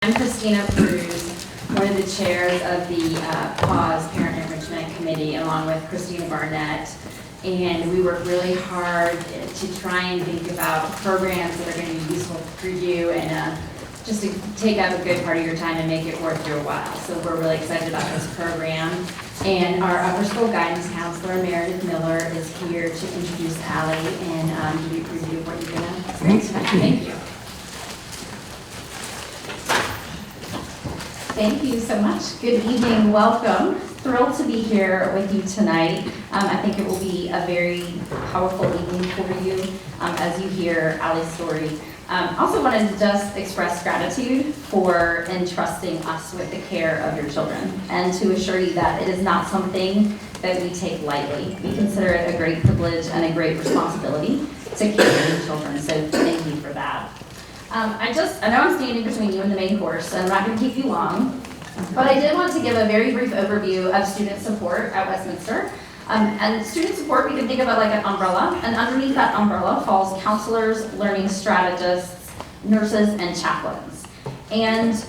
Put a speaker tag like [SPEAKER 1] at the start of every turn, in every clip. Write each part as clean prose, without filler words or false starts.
[SPEAKER 1] I'm Christina Cruz, one of the chairs of the PAWS Parent Enrichment Committee, along with Christina Barnett. And we work really hard to try and think about programs that are going to be useful for you and just to take up a good part of your time and make it worth your while. So we're really excited about this program. And our upper school guidance counselor, Meredith Miller, is here to introduce Allie and give you a preview of what you're going to experience tonight. Thank you.
[SPEAKER 2] Thank you so much. Good evening, welcome. Thrilled to be here with you tonight. I think it will be a very powerful evening for you as you hear Allie's story. Also wanted to just express gratitude for entrusting us with the care of your children and to assure you that it is not something that we take lightly. We consider it a great privilege and a great responsibility to care for your children, so thank you for that. I know I'm standing between you and the main course, so I'm not going to keep you long, but I did want to give a very brief overview of student support at Westminster. And student support, we can think of it like an umbrella, and underneath that umbrella falls counselors, learning strategists, nurses, and chaplains. And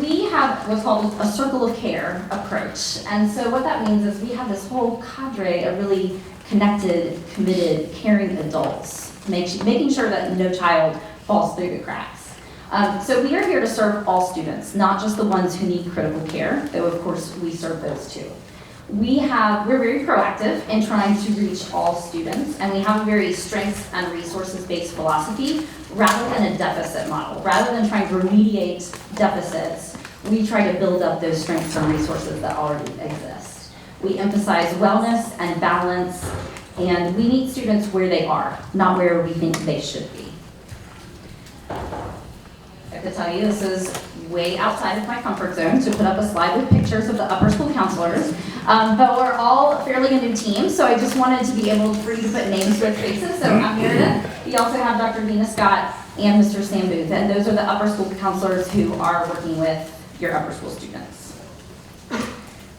[SPEAKER 2] we have what's called a circle of care approach. And so what that means is we have this whole cadre of really connected, committed, caring adults, making sure that no child falls through the cracks. So we are here to serve all students, not just the ones who need critical care, though of course we serve those too. We're very proactive in trying to reach all students, and we have a very strengths and resources-based philosophy rather than a deficit model. Rather than trying to remediate deficits, we try to build up those strengths and resources that already exist. We emphasize wellness and balance, and we meet students where they are, not where we think they should be. I have to tell you, this is way outside of my comfort zone to put up a slide with pictures of the upper school counselors, but we're all fairly a new team, so I just wanted to be able for you to put names with faces. So I'm Meredith. We also have Dr. Vina Scott and Mr. Sam Booth, and those are the upper school counselors who are working with your upper school students.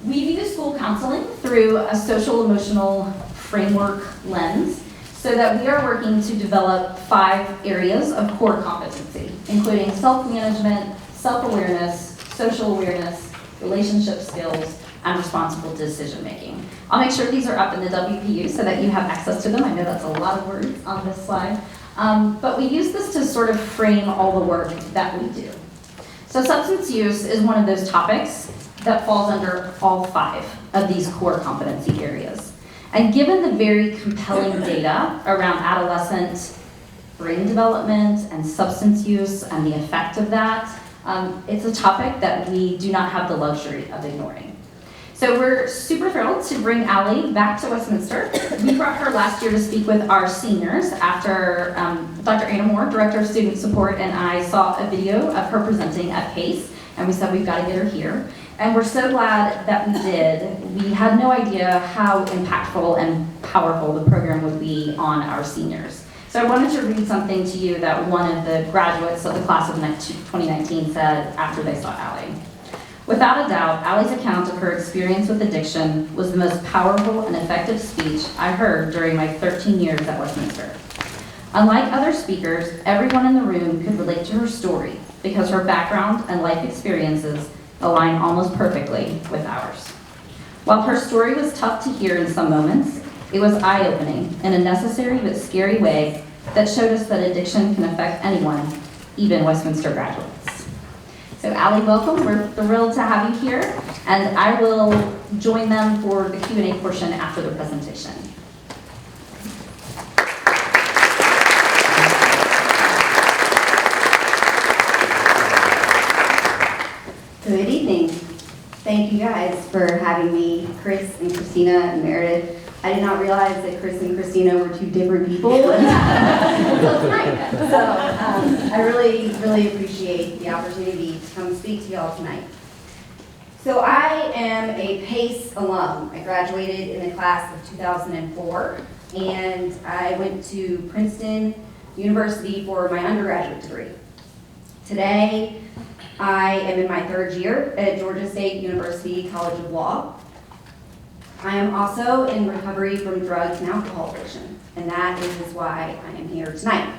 [SPEAKER 2] We view school counseling through a social emotional framework lens, so that we are working to develop 5 areas of core competency, including self-management, self-awareness, social awareness, relationship skills, and responsible decision-making. I'll make sure these are up in the WPU so that you have access to them. I know that's a lot of words on this slide. But we use this to sort of frame all the work that we do. So substance use is one of those topics that falls under all 5 of these core competency areas. And given the very compelling data around adolescent brain development and substance use and the effect of that, it's a topic that we do not have the luxury of ignoring. So we're super thrilled to bring Allie back to Westminster. We brought her last year to speak with our seniors after Dr. Anna Moore, Director of Student Support, and I saw a video of her presenting at PACE, and we said we've got to get her here. And we're so glad that we did. We had no idea how impactful and powerful the program would be on our seniors. So I wanted to read something to you that one of the graduates of the class of 2019 said after they saw Allie. Without a doubt, Allie's account of her experience with addiction was the most powerful and effective speech I heard during my 13 years at Westminster. Unlike other speakers, everyone in the room could relate to her story because her background and life experiences align almost perfectly with ours. While her story was tough to hear in some moments, it was eye-opening in a necessary but scary way that showed us that addiction can affect anyone, even Westminster graduates. So Allie, welcome. We're thrilled to have you here, and I will join them for the Q&A portion after the presentation.
[SPEAKER 3] Good evening. Thank you guys for having me, Chris and Christina and Meredith. I did not realize that Chris and Christina were 2 different people until tonight. So I really, really appreciate the opportunity to come speak to y'all tonight. So I am a PACE alum. I graduated in the class of 2004, and I went to Princeton University for my undergraduate degree. Today, I am in my 3rd year at Georgia State University College of Law. I am also in recovery from drug and alcohol addiction, and that is why I am here tonight.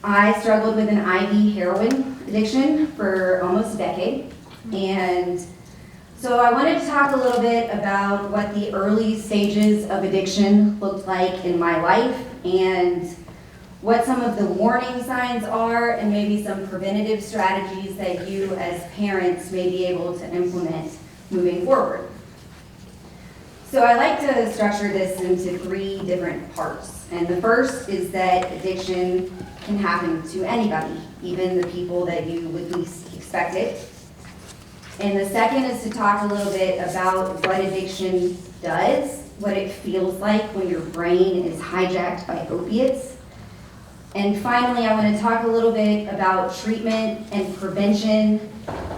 [SPEAKER 3] I struggled with an IV heroin addiction for almost a decade. And so I wanted to talk a little bit about what the early stages of addiction looked like in my life and what some of the warning signs are and maybe some preventative strategies that you as parents may be able to implement moving forward. So I like to structure this into 3 different parts. And the first is that addiction can happen to anybody, even the people that you would least expect it. And the second is to talk a little bit about what addiction does, what it feels like when your brain is hijacked by opiates. And finally, I want to talk a little bit about treatment and prevention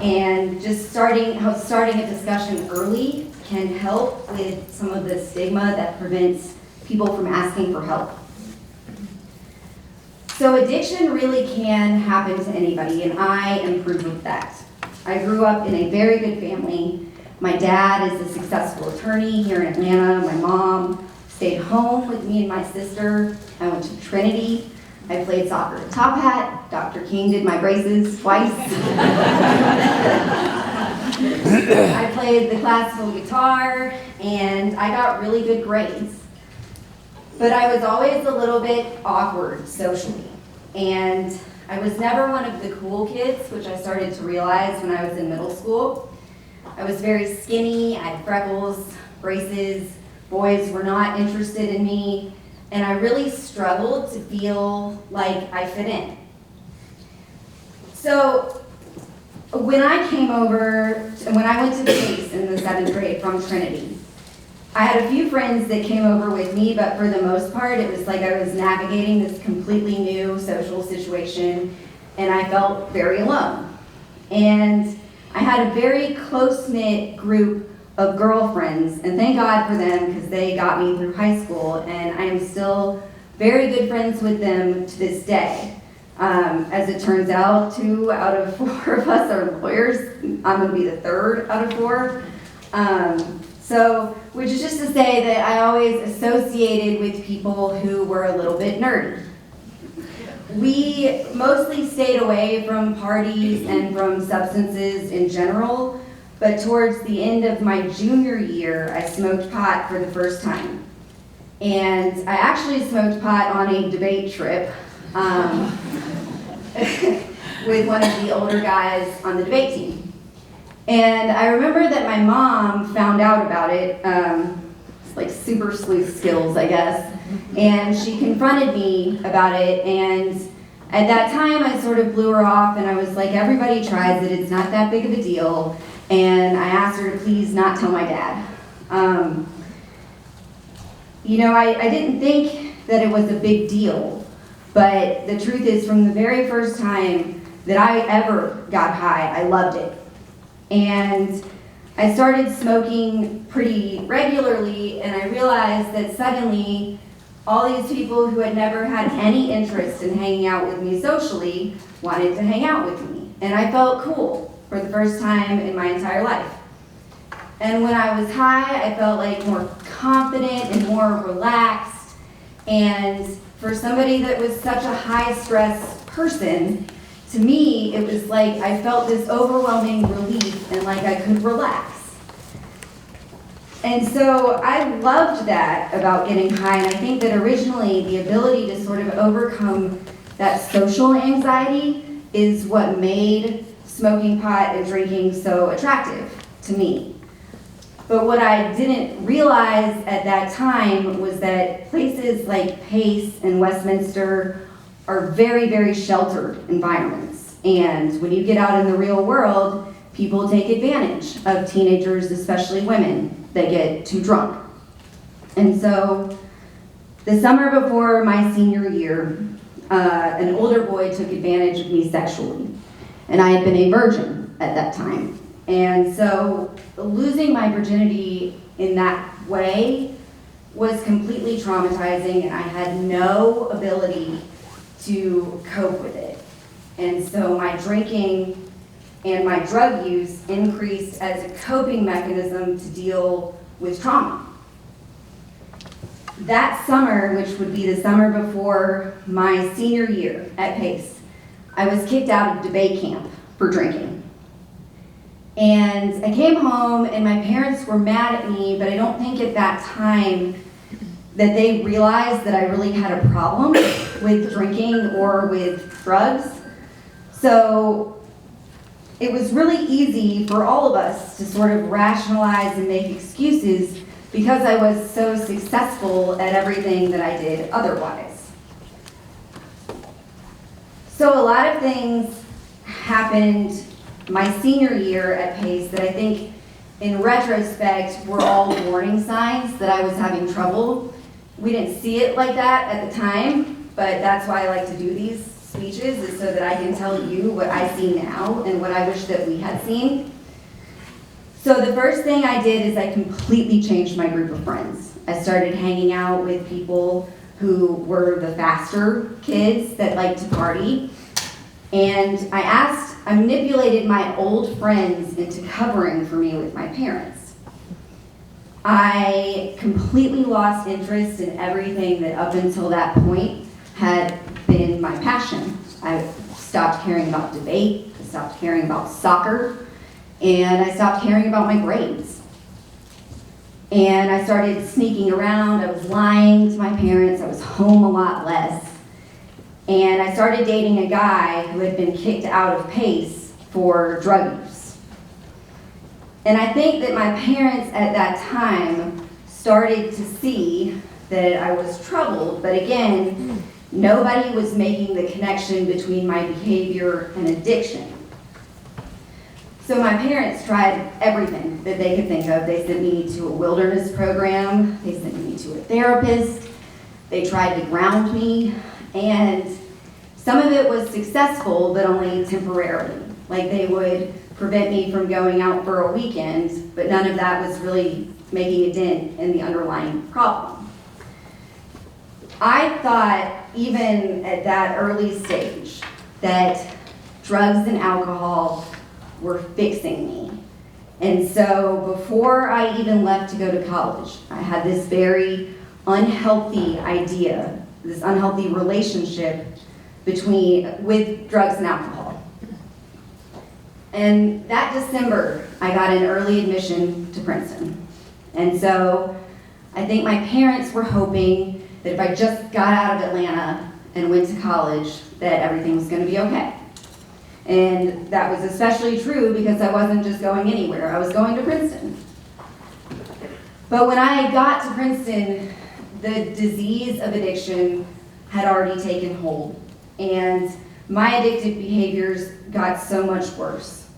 [SPEAKER 3] and just how starting a discussion early can help with some of the stigma that prevents people from asking for help. So addiction really can happen to anybody, and I am proof of that. I grew up in a very good family. My dad is a successful attorney here in Atlanta. My mom stayed home with me and my sister. I went to Trinity. I played soccer at Top Hat. Dr. King did my braces twice. I played the classical guitar, and I got really good grades. But I was always a little bit awkward socially. And I was never one of the cool kids, which I started to realize when I was in middle school. I was very skinny, I had freckles, braces, boys were not interested in me, and I really struggled to feel like I fit in. So when I went to the PACE in the 7th grade from Trinity, I had a few friends that came over with me, but for the most part, it was like I was navigating this completely new social situation, and I felt very alone. And I had a very close-knit group of girlfriends, and thank God for them, because they got me through high school, and I am still very good friends with them to this day. As it turns out, 2 out of 4 of us are lawyers. I'm going to be the 3rd out of 4. Which is just to say that I always associated with people who were a little bit nerdy. We mostly stayed away from parties and from substances in general, but towards the end of my junior year, I smoked pot for the first time. And I actually smoked pot on a debate trip with one of the older guys on the debate team. And I remember that my mom found out about it, it's like super sleuth skills, I guess, and she confronted me about it, and at that time I sort of blew her off, and I was like, everybody tries it, it's not that big of a deal, and I asked her to please not tell my dad. I didn't think that it was a big deal, but the truth is, from the very first time that I ever got high, I loved it. And I started smoking pretty regularly, and I realized that suddenly all these people who had never had any interest in hanging out with me socially wanted to hang out with me. And I felt cool for the first time in my entire life. And when I was high, I felt like more confident and more relaxed. And for somebody that was such a high-stress person, to me, it was like I felt this overwhelming relief and like I could relax. And so I loved that about getting high, and I think that originally the ability to sort of overcome that social anxiety is what made smoking pot and drinking so attractive to me. But what I didn't realize at that time was that places like PACE and Westminster are very, very sheltered environments. And when you get out in the real world, people take advantage of teenagers, especially women, that get too drunk. And so the summer before my senior year, an older boy took advantage of me sexually. And I had been a virgin at that time. And so losing my virginity in that way was completely traumatizing, and I had no ability to cope with it. And so my drinking and my drug use increased as a coping mechanism to deal with trauma. that summer, which would be the summer before my senior year at PACE, I was kicked out of debate camp for drinking. And I came home and my parents were mad at me, but I don't think at that time that they realized that I really had a problem with drinking or with drugs. So it was really easy for all of us to sort of rationalize and make excuses because I was so successful at everything that I did otherwise. So a lot of things happened my senior year at PACE that I think in retrospect were all warning signs that I was having trouble. We didn't see it like that at the time, but that's why I like to do these speeches, is so that I can tell you what I see now and what I wish that we had seen. So the first thing I did is I completely changed my group of friends. I started hanging out with people who were the faster kids that liked to party. And I manipulated my old friends into covering for me with my parents. I completely lost interest in everything that up until that point had been my passion. I stopped caring about debate, I stopped caring about soccer, and I stopped caring about my grades. And I started sneaking around, I was lying to my parents, I was home a lot less. And I started dating a guy who had been kicked out of PACE for drug use. And I think that my parents at that time started to see that I was troubled, but again, nobody was making the connection between my behavior and addiction. So my parents tried everything that they could think of. They sent me to a wilderness program, they sent me to a therapist, they tried to ground me, and some of it was successful, but only temporarily. Like they would prevent me from going out for a weekend, but none of that was really making a dent in the underlying problem. I thought, even at that early stage, that drugs and alcohol were fixing me. And with before I even left to go to college, I had this very unhealthy idea, this unhealthy relationship with drugs and alcohol. And that December, I got an early admission to Princeton. And so I think my parents were hoping that if I just got out of Atlanta and went to college, that everything was going to be okay. And that was especially true because I wasn't just going anywhere, I was going to Princeton. But when I got to Princeton, the disease of addiction had already taken hold, and my addictive behaviors got so much worse.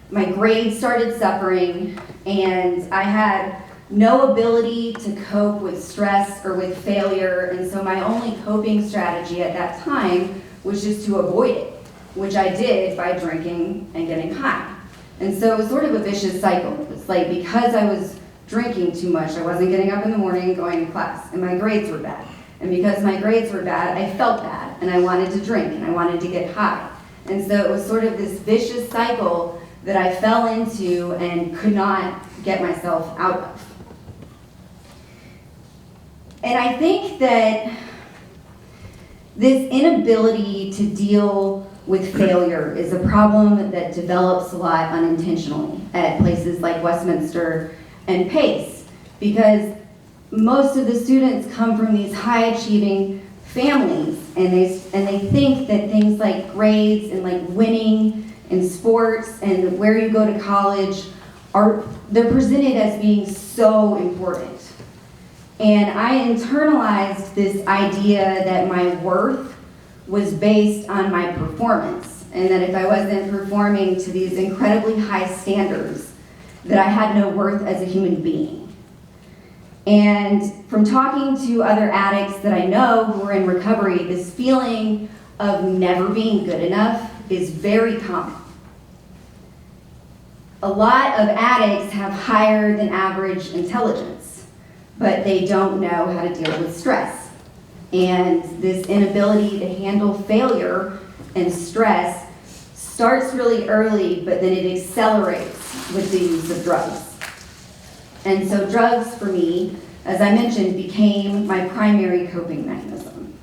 [SPEAKER 3] My grades started suffering, and I had no ability to cope with stress or with failure, and so my only coping strategy at that time was just to avoid it, which I did by drinking and getting high. And so it was sort of a vicious cycle. It's like because I was drinking too much, I wasn't getting up in the morning and going to class, and my grades were bad. And because my grades were bad, I felt bad, and I wanted to drink, and I wanted to get high. And so it was sort of this vicious cycle that I fell into and could not get myself out of. And I think that this inability to deal with failure is a problem that develops a lot unintentionally at places like Westminster and PACE, because most of the students come from these high-achieving families, and they think that things like grades and like winning in sports and where you go to college they're presented as being so important. And I internalized this idea that my worth was based on my performance, and that if I wasn't performing to these incredibly high standards, that I had no worth as a human being. And from talking to other addicts that I know who are in recovery, this feeling of never being good enough is very common. A lot of addicts have higher than average intelligence, but they don't know how to deal with stress. And this inability to handle failure and stress starts really early, but then it accelerates with the use of drugs. And so drugs for me as I mentioned, became my primary coping mechanism.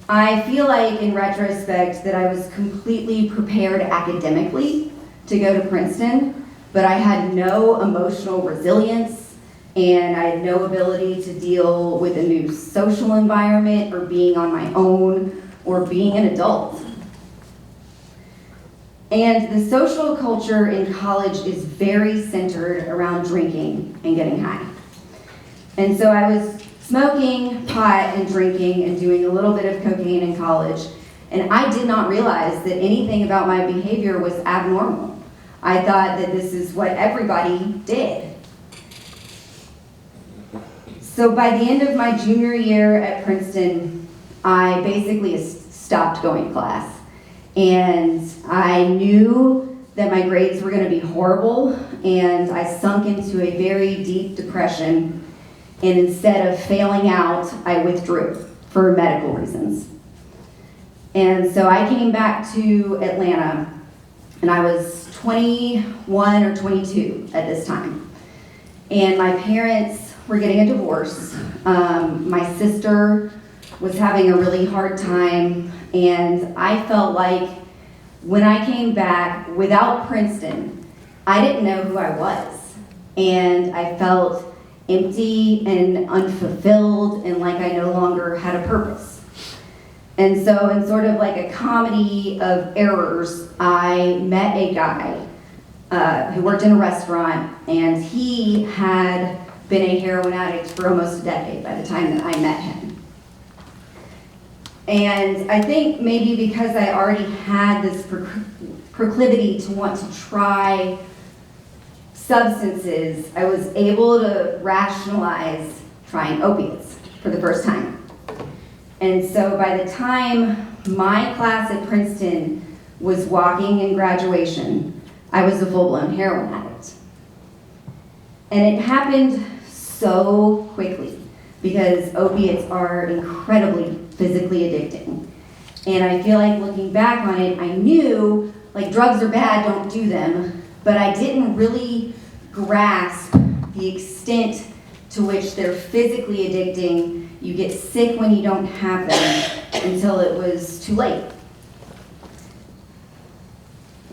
[SPEAKER 3] I feel like, in retrospect, that I was completely prepared academically to go to Princeton, but I had no emotional resilience, and I had no ability to deal with a new social environment or being on my own or being an adult. And the social culture in college is very centered around drinking and getting high. And so I was smoking pot and drinking and doing a little bit of cocaine in college, and I did not realize that anything about my behavior was abnormal. I thought that this is what everybody did. So by the end of my junior year at Princeton, I basically stopped going to class. And I knew that my grades were going to be horrible, and I sunk into a very deep depression. And instead of failing out, I withdrew for medical reasons. And so I came back to Atlanta, and I was 21 or 22 at this time. And my parents were getting a divorce. My sister was having a really hard time, and I felt like when I came back without Princeton, I didn't know who I was. And I felt empty and unfulfilled, and like I no longer had a purpose. And so, in sort of like a comedy of errors, I met a guy who worked in a restaurant, and he had been a heroin addict for almost a decade by the time that I met him. And I think maybe because I already had this proclivity to want to try substances, I was able to rationalize trying opiates for the first time. And so by the time my class at Princeton was walking in graduation, I was a full-blown heroin addict. And it happened so quickly because opiates are incredibly physically addicting. And I feel like looking back on it, I knew, like, drugs are bad, don't do them, but I didn't really grasp the extent to which they're physically addicting. You get sick when you don't have them until it was too late.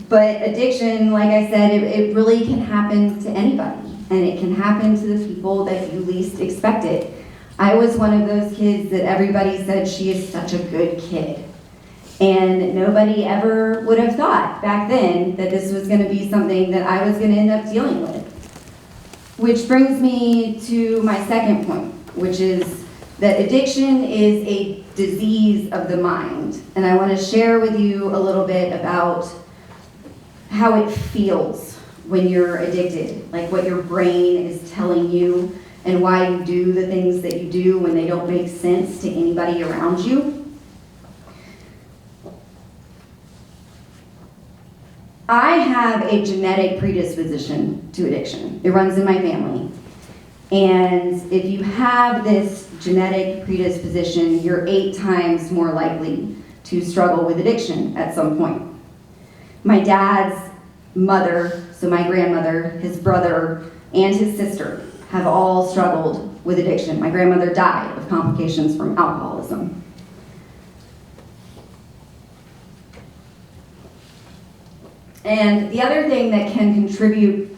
[SPEAKER 3] But addiction, like I said, it really can happen to anybody, and it can happen to the people that you least expect it. I was one of those kids that everybody said, she is such a good kid. And nobody ever would have thought back then that this was going to be something that I was going to end up dealing with. Which brings me to my second point, which is that addiction is a disease of the mind. And I want to share with you a little bit about how it feels when you're addicted, like what your brain is telling you and why you do the things that you do when they don't make sense to anybody around you. I have a genetic predisposition to addiction. It runs in my family. And if you have this genetic predisposition, you're 8 times more likely to struggle with addiction at some point. My dad's mother, so my grandmother, his brother, and his sister have all struggled with addiction. My grandmother died of complications from alcoholism. And the other thing that can contribute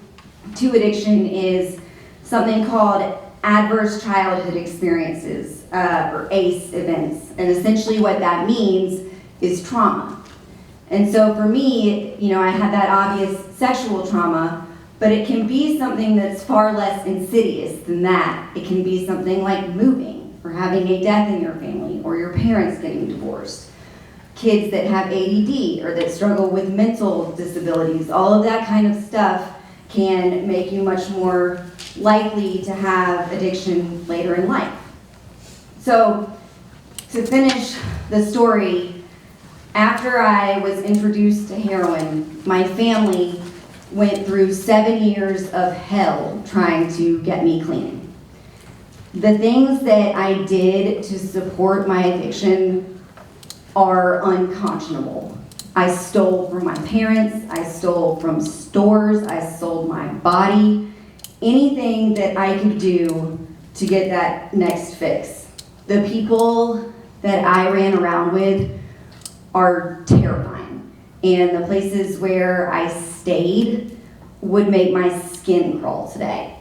[SPEAKER 3] to addiction is something called adverse childhood experiences, or ACE events. And essentially what that means is trauma. And so for me, I had that obvious sexual trauma, but it can be something that's far less insidious than that. It can be something like moving, or having a death in your family, or your parents getting divorced. Kids that have ADD, or that struggle with mental disabilities, all of that kind of stuff can make you much more likely to have addiction later in life. So, to finish the story, after I was introduced to heroin, my family went through 7 years of hell trying to get me clean. The things that I did to support my addiction are unconscionable. I stole from my parents, I stole from stores, I sold my body. Anything that I could do to get that next fix. The people that I ran around with are terrifying, and the places where I stayed would make my skin crawl today.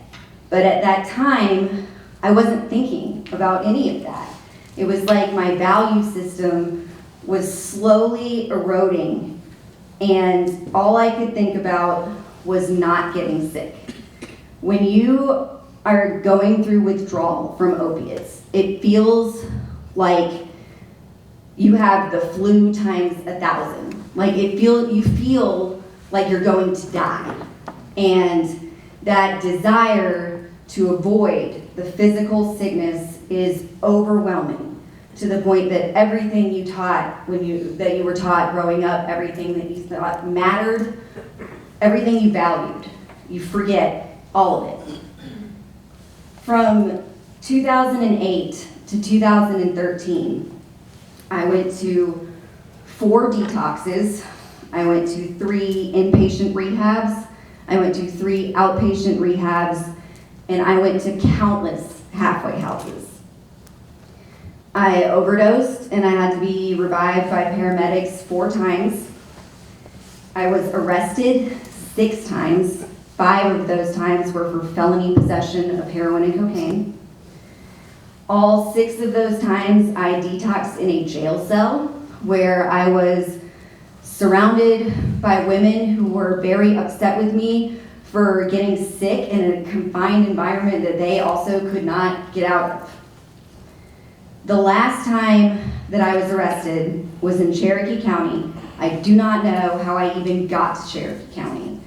[SPEAKER 3] But at that time, I wasn't thinking about any of that. It was like my value system was slowly eroding, and all I could think about was not getting sick. When you are going through withdrawal from opiates, it feels like you have the flu times 1,000. Like you feel like you're going to die. And that desire to avoid the physical sickness is overwhelming, to the point that everything you taught that you were taught growing up, everything that you thought mattered, everything you valued, you forget all of it. From 2008 to 2013, I went to 4 detoxes, I went to 3 inpatient rehabs, I went to 3 outpatient rehabs, and I went to countless halfway houses. I overdosed and I had to be revived by paramedics 4 times. I was arrested 6 times. 5 of those times were for felony possession of heroin and cocaine. All 6 of those times I detoxed in a jail cell where I was surrounded by women who were very upset with me for getting sick in a confined environment that they also could not get out of. The last time that I was arrested was in Cherokee County. I do not know how I even got to Cherokee County.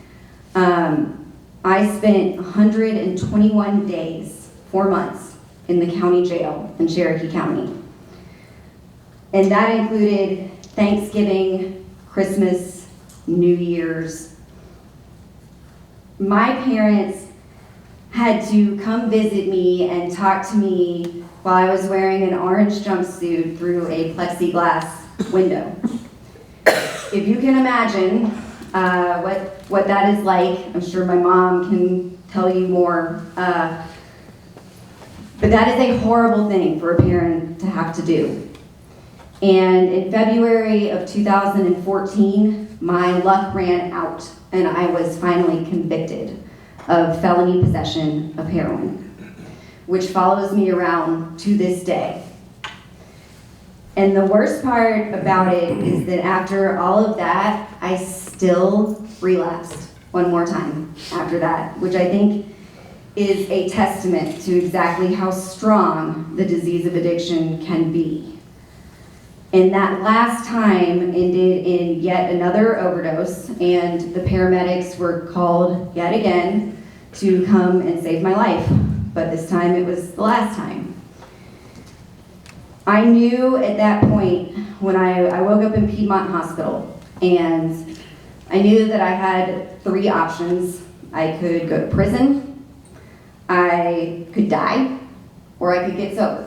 [SPEAKER 3] I spent 121 days, 4 months, in the county jail in Cherokee County. And that included Thanksgiving, Christmas, New Year's. My parents had to come visit me and talk to me while I was wearing an orange jumpsuit through a plexiglass window. If you can imagine what that is like, I'm sure my mom can tell you more. But that is a horrible thing for a parent to have to do. And in February of 2014, my luck ran out and I was finally convicted of felony possession of heroin, which follows me around to this day. And the worst part about it is that after all of that, I still relapsed one more time after that, which I think is a testament to exactly how strong the disease of addiction can be. And that last time ended in yet another overdose, and the paramedics were called yet again to come and save my life. But this time it was the last time. I knew at that point when I woke up in Piedmont Hospital, and I knew that I had 3 options. I could go to prison, I could die, or I could get sober.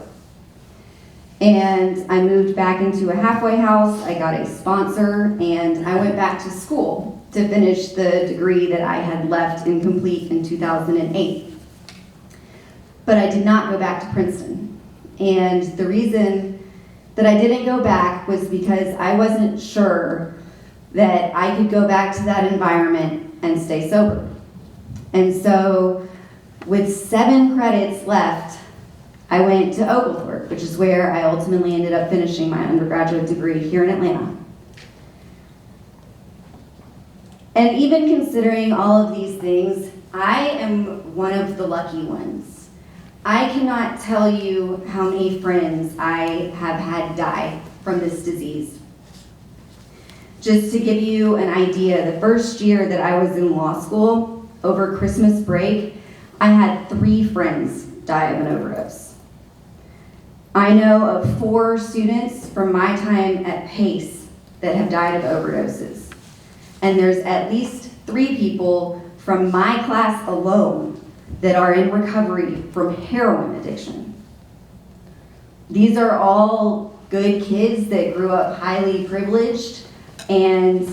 [SPEAKER 3] And I moved back into a halfway house, I got a sponsor, and I went back to school to finish the degree that I had left incomplete in 2008. But I did not go back to Princeton. And the reason that I didn't go back was because I wasn't sure that I could go back to that environment and stay sober. And so with 7 credits left, I went to Oglethorpe, which is where I ultimately ended up finishing my undergraduate degree here in Atlanta. And even considering all of these things, I am one of the lucky ones. I cannot tell you how many friends I have had die from this disease. Just to give you an idea, the first year that I was in law school, over Christmas break, I had 3 friends die of an overdose. I know of 4 students from my time at Pace that have died of overdoses. And there's at least 3 people from my class alone that are in recovery from heroin addiction. These are all good kids that grew up highly privileged, and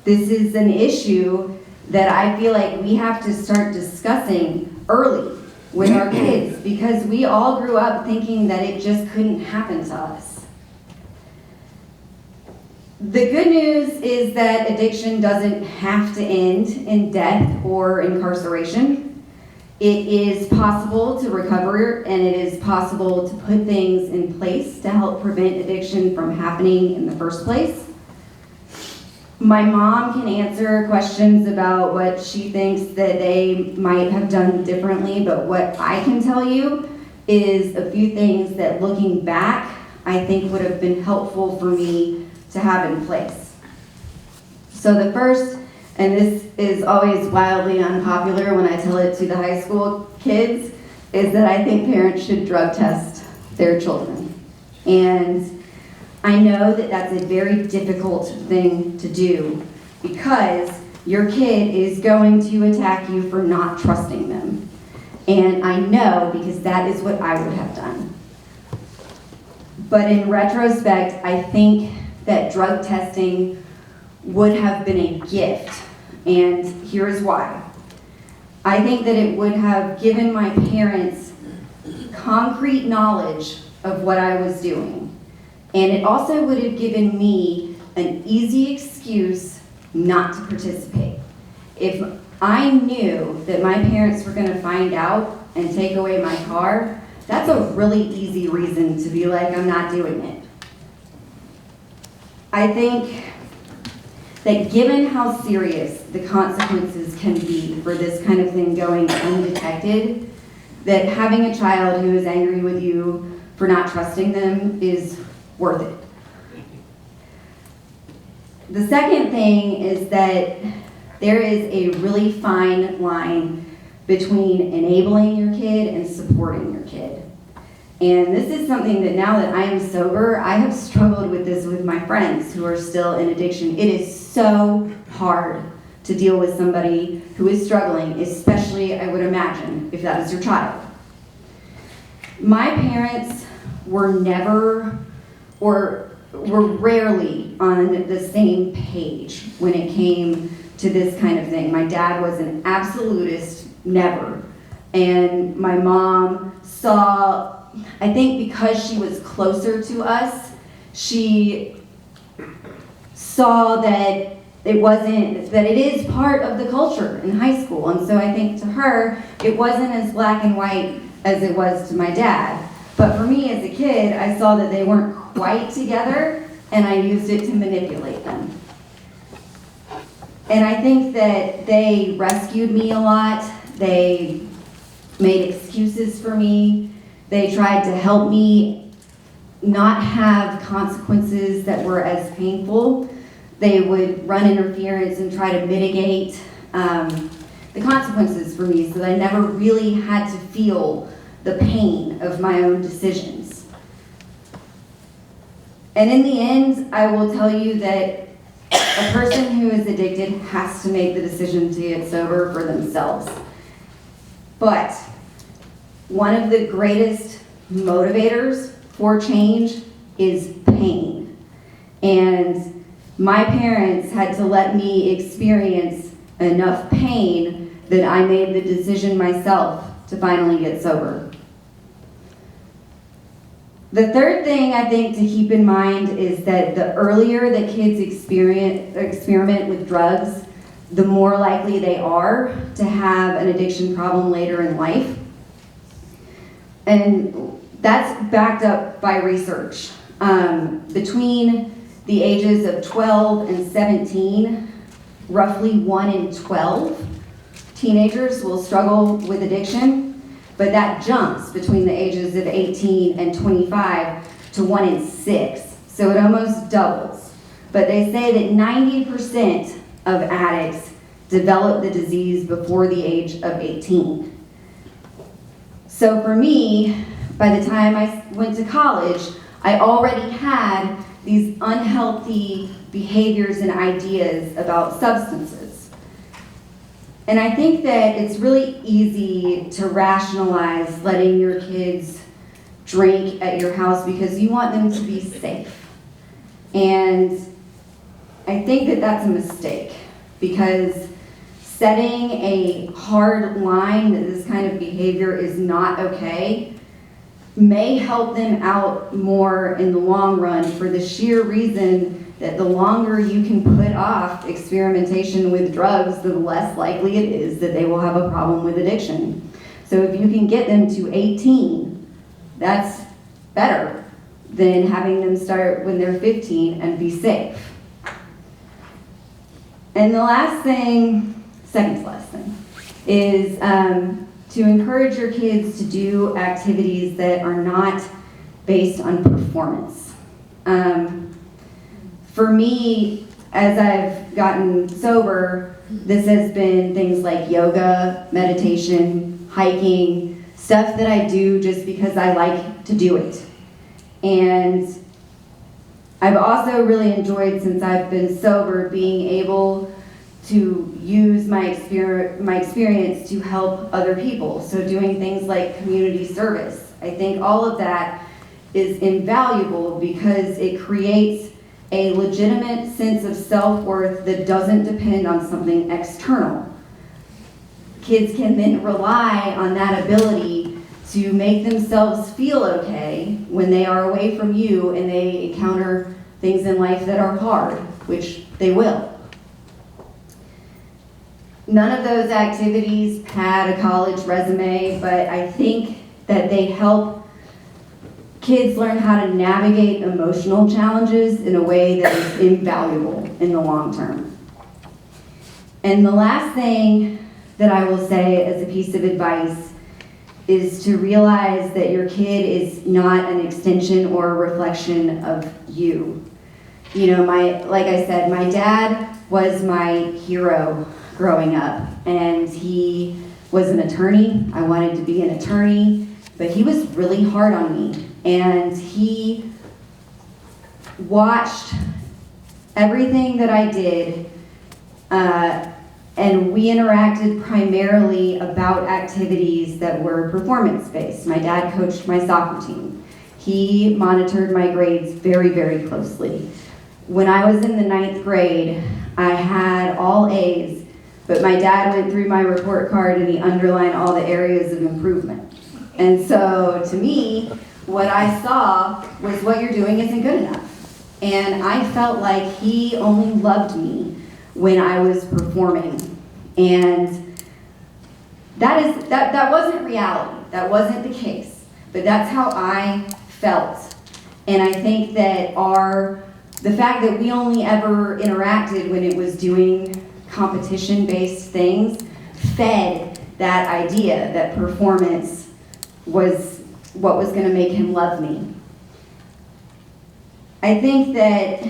[SPEAKER 3] this is an issue that I feel like we have to start discussing early with our kids because we all grew up thinking that it just couldn't happen to us. The good news is that addiction doesn't have to end in death or incarceration. It is possible to recover, and it is possible to put things in place to help prevent addiction from happening in the first place. My mom can answer questions about what she thinks that they might have done differently, but what I can tell you is a few things that, looking back, I think would have been helpful for me to have in place. So the first, and this is always wildly unpopular when I tell it to the high school kids, is that I think parents should drug test their children. And I know that that's a very difficult thing to do because your kid is going to attack you for not trusting them. And I know because that is what I would have done. But in retrospect, I think that drug testing would have been a gift. And here's why. I think that it would have given my parents concrete knowledge of what I was doing. And it also would have given me an easy excuse not to participate. If I knew that my parents were gonna find out and take away my car, that's a really easy reason to be like, I'm not doing it. I think that given how serious the consequences can be for this kind of thing going undetected, that having a child who is angry with you for not trusting them is worth it. The second thing is that there is a really fine line between enabling your kid and supporting your kid. And this is something that now that I am sober, I have struggled with this with my friends who are still in addiction. It is so hard to deal with somebody who is struggling, especially, I would imagine, if that is your child. My parents were never or were rarely on the same page when it came to this kind of thing. My dad was an absolutist, never. And my mom saw, I think because she was closer to us, she saw that it is part of the culture in high school. And so I think to her, it wasn't as black and white as it was to my dad. But for me as a kid, I saw that they weren't quite together, and I used it to manipulate them. And I think that they rescued me a lot. They made excuses for me. They tried to help me not have consequences that were as painful. They would run interference and try to mitigate the consequences for me so that I never really had to feel the pain of my own decisions. And in the end, I will tell you that a person who is addicted has to make the decision to get sober for themselves. But one of the greatest motivators for change is pain. And my parents had to let me experience enough pain that I made the decision myself to finally get sober. The third thing I think to keep in mind is that the earlier that kids experiment with drugs, the more likely they are to have an addiction problem later in life. And that's backed up by research. Between the ages of 12 and 17, roughly 1 in 12 teenagers will struggle with addiction. But that jumps between the ages of 18 and 25 to 1 in 6. So it almost doubles. But they say that 90% of addicts develop the disease before the age of 18. So for me, by the time I went to college, I already had these unhealthy behaviors and ideas about substances. And I think that it's really easy to rationalize letting your kids drink at your house because you want them to be safe. And I think that that's a mistake because setting a hard line that this kind of behavior is not okay may help them out more in the long run, for the sheer reason that the longer you can put off experimentation with drugs, the less likely it is that they will have a problem with addiction. So if you can get them to 18, that's better than having them start when they're 15 and be safe. And the last thing, second to last thing, is to encourage your kids to do activities that are not based on performance. For me, as I've gotten sober, this has been things like yoga, meditation, hiking, stuff that I do just because I like to do it. And I've also really enjoyed, since I've been sober, being able to use my experience to help other people. So doing things like community service. I think all of that is invaluable because it creates a legitimate sense of self-worth that doesn't depend on something external. Kids can then rely on that ability to make themselves feel okay when they are away from you and they encounter things in life that are hard, which they will. None of those activities had a college resume, but I think that they help kids learn how to navigate emotional challenges in a way that is invaluable in the long term. And the last thing that I will say as a piece of advice is to realize that your kid is not an extension or a reflection of you. You know, like I said, my dad was my hero growing up, and he was an attorney. I wanted to be an attorney, but he was really hard on me, and he watched everything that I did, and we interacted primarily about activities that were performance-based. My dad coached my soccer team. He monitored my grades very, very closely. When I was in the 9th grade, I had all A's, but my dad went through my report card and he underlined all the areas of improvement. And so to me, what I saw was what you're doing isn't good enough. And I felt like he only loved me when I was performing. And that wasn't reality. That wasn't the case. But that's how I felt. And I think that the fact that we only ever interacted when it was doing competition-based things fed that idea that performance was what was going to make him love me. I think that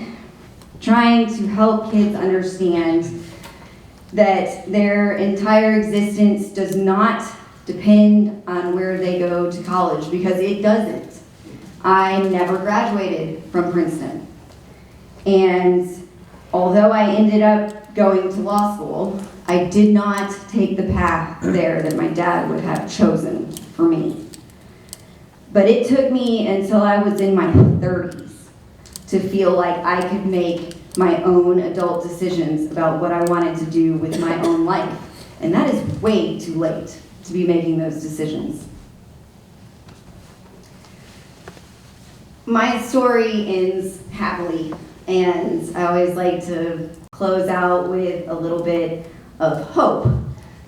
[SPEAKER 3] trying to help kids understand that their entire existence does not depend on where they go to college, because it doesn't. I never graduated from Princeton. And although I ended up going to law school, I did not take the path there that my dad would have chosen for me. But it took me until I was in my 30s to feel like I could make my own adult decisions about what I wanted to do with my own life. And that is way too late to be making those decisions. My story ends happily, and I always like to close out with a little bit of hope.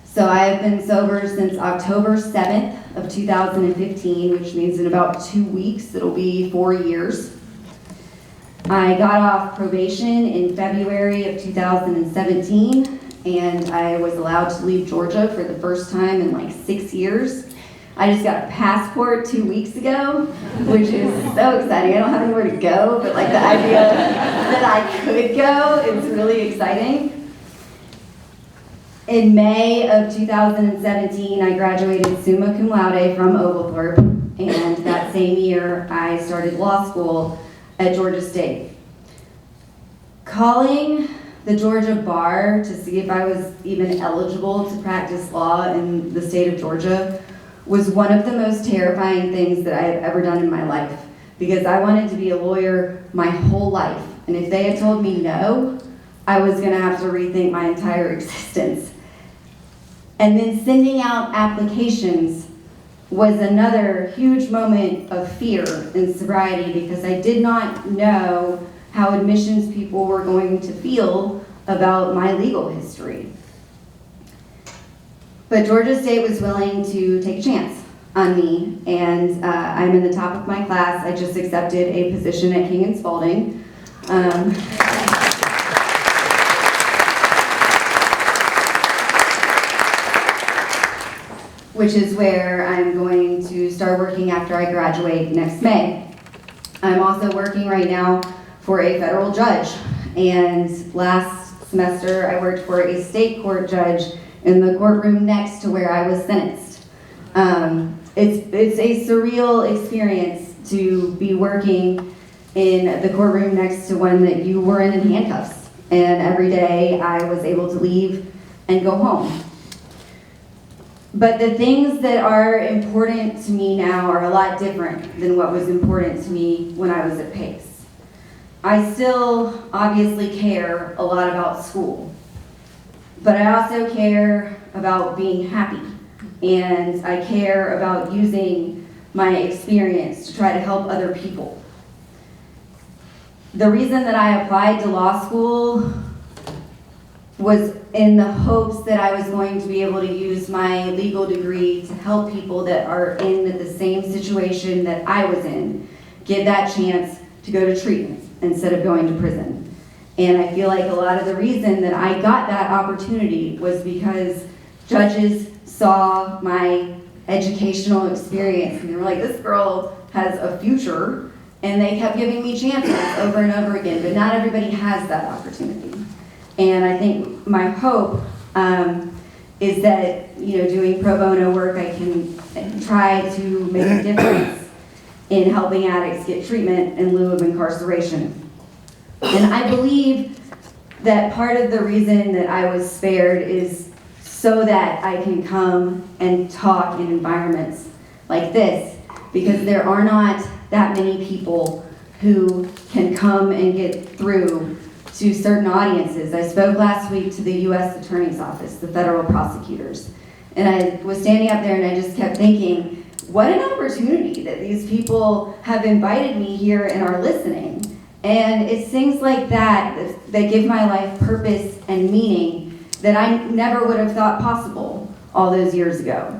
[SPEAKER 3] So I've been sober since October 7th of 2015, which means in about 2 weeks it'll be 4 years. I got off probation in February of 2017, and I was allowed to leave Georgia for the first time in like 6 years. I just got a passport 2 weeks ago, which is so exciting. I don't have anywhere to go, but like the idea that I could go is really exciting. In May of 2017, I graduated summa cum laude from Oglethorpe, and that same year I started law school at Georgia State. Calling the Georgia bar to see if I was even eligible to practice law in the state of Georgia was one of the most terrifying things that I have ever done in my life, because I wanted to be a lawyer my whole life. And if they had told me no, I was gonna have to rethink my entire existence. And then sending out applications was another huge moment of fear in sobriety because I did not know how admissions people were going to feel about my legal history. But Georgia State was willing to take a chance on me, and I'm in the top of my class. I just accepted a position at King and Spalding. Which is where I'm going to start working after I graduate next May. I'm also working right now for a federal judge, and last semester I worked for a state court judge in the courtroom next to where I was sentenced. It's a surreal experience to be working in the courtroom next to one that you were in handcuffs, and every day I was able to leave and go home. But the things that are important to me now are a lot different than what was important to me when I was at PACE. I still obviously care a lot about school, but I also care about being happy, and I care about using my experience to try to help other people. The reason that I applied to law school was in the hopes that I was going to be able to use my legal degree to help people that are in the same situation that I was in get that chance to go to treatment instead of going to prison. And I feel like a lot of the reason that I got that opportunity was because judges saw my educational experience and they were like, this girl has a future, and they kept giving me chances over and over again, but not everybody has that opportunity. And I think my hope is that, doing pro bono work, I can try to make a difference in helping addicts get treatment in lieu of incarceration. And I believe that part of the reason that I was spared is so that I can come and talk in environments like this, because there are not that many people who can come and get through to certain audiences. I spoke last week to the U.S. Attorney's Office, the federal prosecutors, and I was standing up there and I just kept thinking, what an opportunity that these people have invited me here and are listening. And it's things like that that give my life purpose and meaning that I never would have thought possible all those years ago.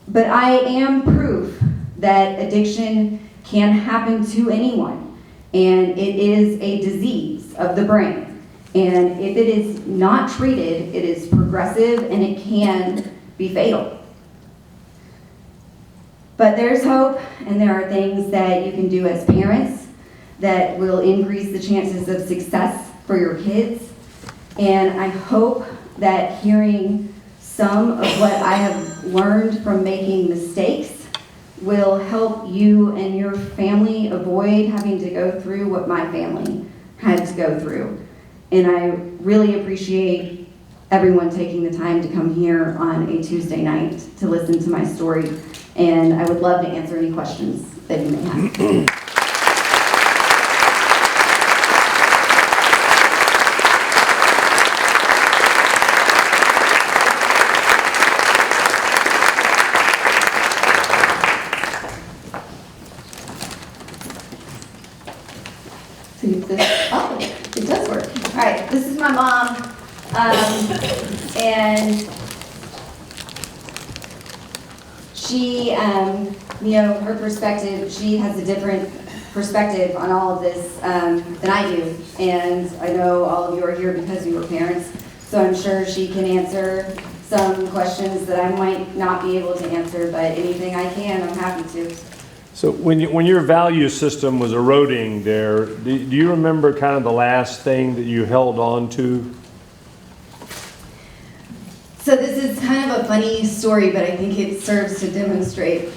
[SPEAKER 3] But I am proof that addiction can happen to anyone. And it is a disease of the brain. And if it is not treated, it is progressive and it can be fatal. But there's hope, and there are things that you can do as parents that will increase the chances of success for your kids. And I hope that hearing some of what I have learned from making mistakes will help you and your family avoid having to go through what my family had to go through. And I really appreciate everyone taking the time to come here on a Tuesday night to listen to my story. And I would love to answer any questions that you may have. Oh, it does work. All right, this is my mom, and she, her perspective, she has a different perspective on all of this than I do, and I know all of you are here because you were parents, so I'm sure she can answer some questions that I might not be able to answer, but anything I can, I'm happy to.
[SPEAKER 4] So when your value system was eroding there, do you remember kind of the last thing that you held on to?
[SPEAKER 3] So this is kind of a funny story, but I think it serves to demonstrate.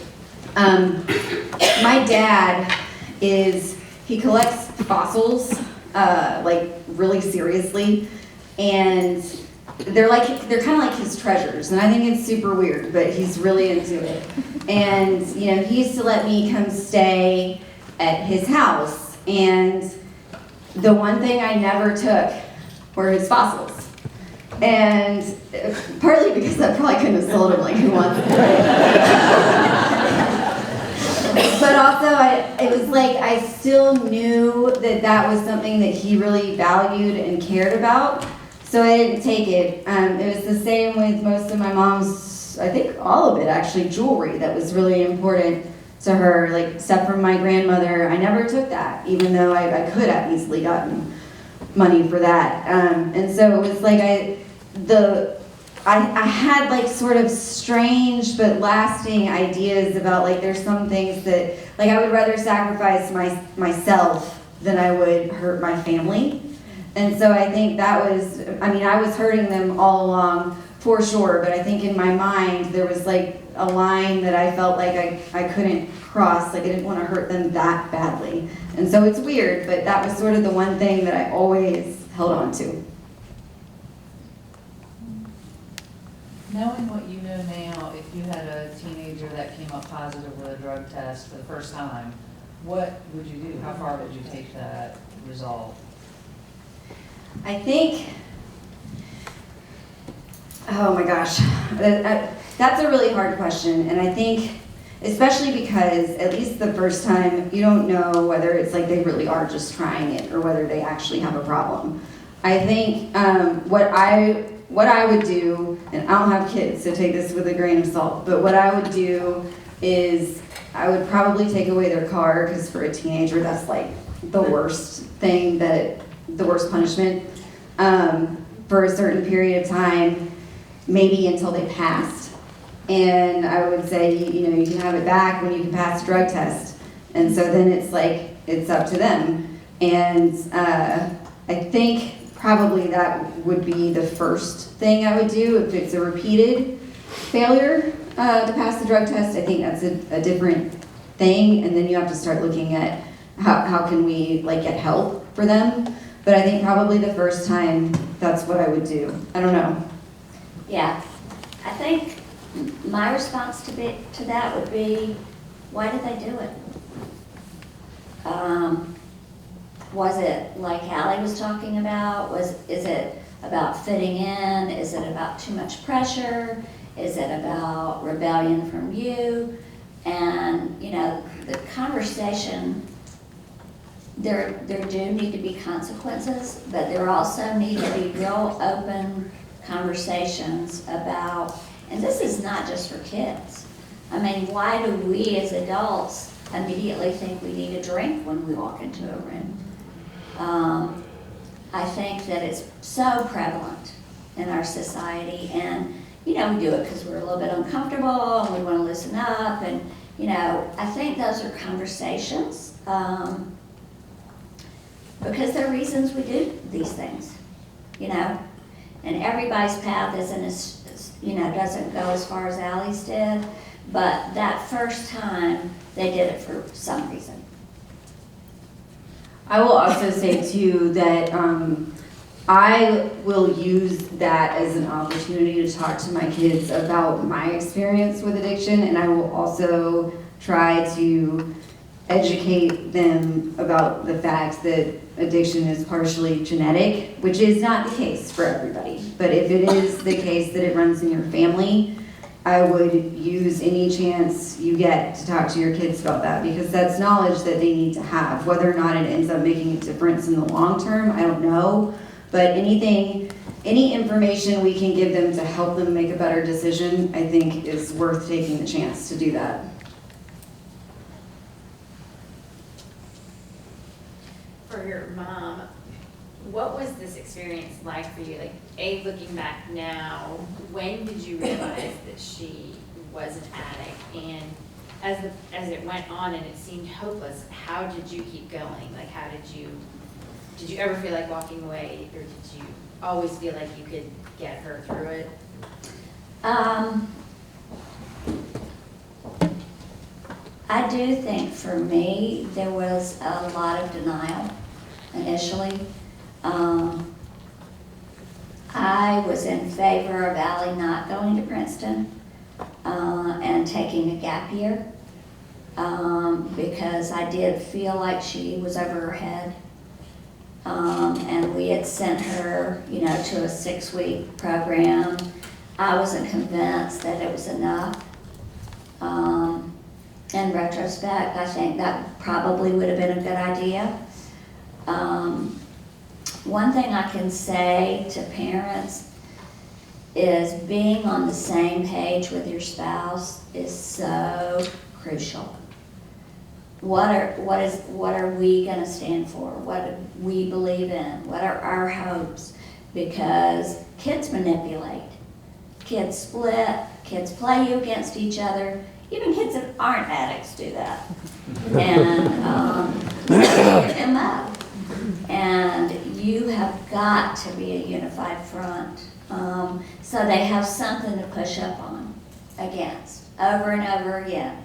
[SPEAKER 3] My dad he collects fossils, like really seriously, and they're kind of like his treasures, and I think it's super weird, but he's really into it. And he used to let me come stay at his house, and the one thing I never took were his fossils. And partly because I probably couldn't have sold him like who wants it. But also, it was like I still knew that that was something that he really valued and cared about, so I didn't take it. It was the same with most of my mom's, I think all of it actually, jewelry that was really important to her, like except from my grandmother. I never took that, even though I could have easily gotten money for that. And so it was like I had like sort of strange but lasting ideas about like there's some things that like I would rather sacrifice myself than I would hurt my family. And so I think that was, I mean, I was hurting them all along for sure, but I think in my mind there was like a line that I felt like I couldn't cross, like I didn't want to hurt them that badly. And so it's weird, but that was sort of the one thing that I always held on to.
[SPEAKER 5] Knowing what you know now, if you had a teenager that came up positive with a drug test for the first time, what would you do? How far would you take that result?
[SPEAKER 3] I think, oh my gosh, that's a really hard question. And I think, especially because at least the first time, you don't know whether it's like they really are just trying it or whether they actually have a problem. I think what I would do, and I don't have kids, so take this with a grain of salt, but what I would do is I would probably take away their car, because for a teenager, that's like the worst thing, the worst punishment, for a certain period of time, maybe until they passed. And I would say, you know, you can have it back when you can pass a drug test. And so then it's like, it's up to them. And I think probably that would be the first thing I would do. If it's a repeated failure to pass the drug test, I think that's a different thing. And then you have to start looking at how can we like get help for them. But I think probably the first time, that's what I would do. I don't know.
[SPEAKER 6] Yeah, I think my response to that would be, why did they do it? Was it like Allie was talking about? Is it about fitting in? Is it about too much pressure? Is it about rebellion from you? And, you know, the conversation, there do need to be consequences, but there also need to be real open conversations about, and this is not just for kids. I mean, why do we as adults immediately think we need a drink when we walk into a room? I think that it's so prevalent in our society, and you know, we do it because we're a little bit uncomfortable and we want to listen up, and you know, I think those are conversations because there are reasons we do these things, you know, and everybody's path isn't as, you know, doesn't go as far as Allie's did, but that first time they did it for some reason.
[SPEAKER 3] I will also say too that I will use that as an opportunity to talk to my kids about my experience with addiction, and I will also try to educate them about the fact that addiction is partially genetic, which is not the case for everybody. But if it is the case that it runs in your family, I would use any chance you get to talk to your kids about that, because that's knowledge that they need to have. Whether or not it ends up making a difference in the long term, I don't know. But any information we can give them to help them make a better decision, I think is worth taking the chance to do that.
[SPEAKER 1] For your mom, what was this experience like for you? Like, looking back now, when did you realize that she was an addict? And as it went on and it seemed hopeless, how did you keep going? Like, how did you ever feel like walking away, or did you always feel like you could get her through it?
[SPEAKER 6] I do think for me, there was a lot of denial initially. I was in favor of Allie not going to Princeton and taking a gap year because I did feel like she was over her head. And we had sent her, to a 6-week program. I wasn't convinced that it was enough. In retrospect, I think that probably would have been a good idea. One thing I can say to parents is being on the same page with your spouse is so crucial. What are we going to stand for? What do we believe in? What are our hopes? Because kids manipulate, kids split, kids play you against each other. Even kids that aren't addicts do that, and get them up. And you have got to be a unified front, so they have something to push up on against over and over again.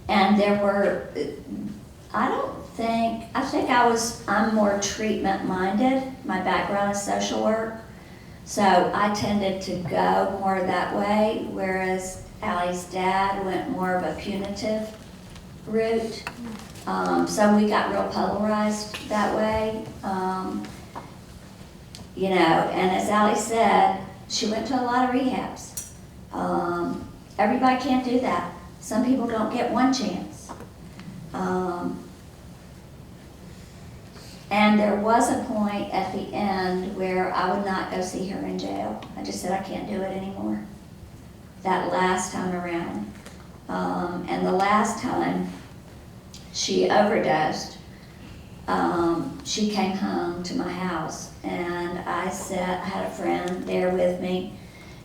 [SPEAKER 6] And there were, I think I'm more treatment minded. My background is social work. So I tended to go more that way, whereas Allie's dad went more of a punitive route. So we got real polarized that way. And as Allie said, she went to a lot of rehabs. Everybody can't do that. Some people don't get one chance. And there was a point at the end where I would not go see her in jail. I just said, I can't do it anymore. That last time around. And the last time she overdosed, she came home to my house, and I had a friend there with me,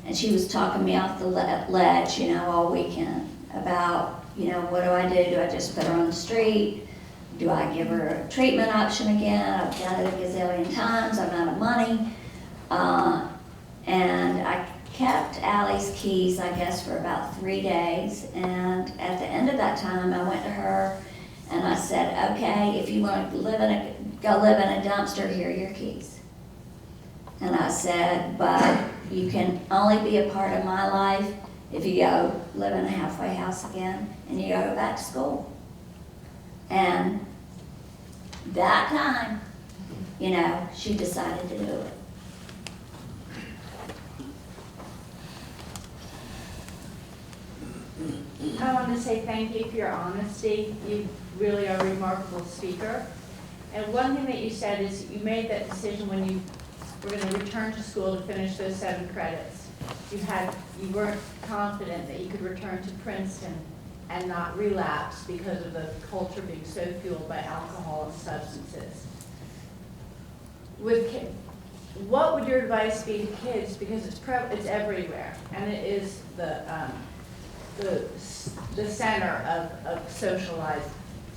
[SPEAKER 6] and she was talking me off the ledge, all weekend about, what do I do? Do I just put her on the street? Do I give her a treatment option again? I've done it a gazillion times. I'm out of money. And I kept Allie's keys, I guess, for about 3 days. And at the end of that time, I went to her and I said, okay, if you want to go live in a dumpster, here are your keys. And I said, but you can only be a part of my life if you go live in a halfway house again and you go back to school. And that time, she decided to do it.
[SPEAKER 7] I want to say thank you for your honesty. You really are a remarkable speaker. And one thing that you said is you made that decision when you were going to return to school to finish those 7 credits. You weren't confident that you could return to Princeton and not relapse because of the culture being so fueled by alcohol and substances. What would your advice be to kids? Because it's everywhere, and it is the center of socialized,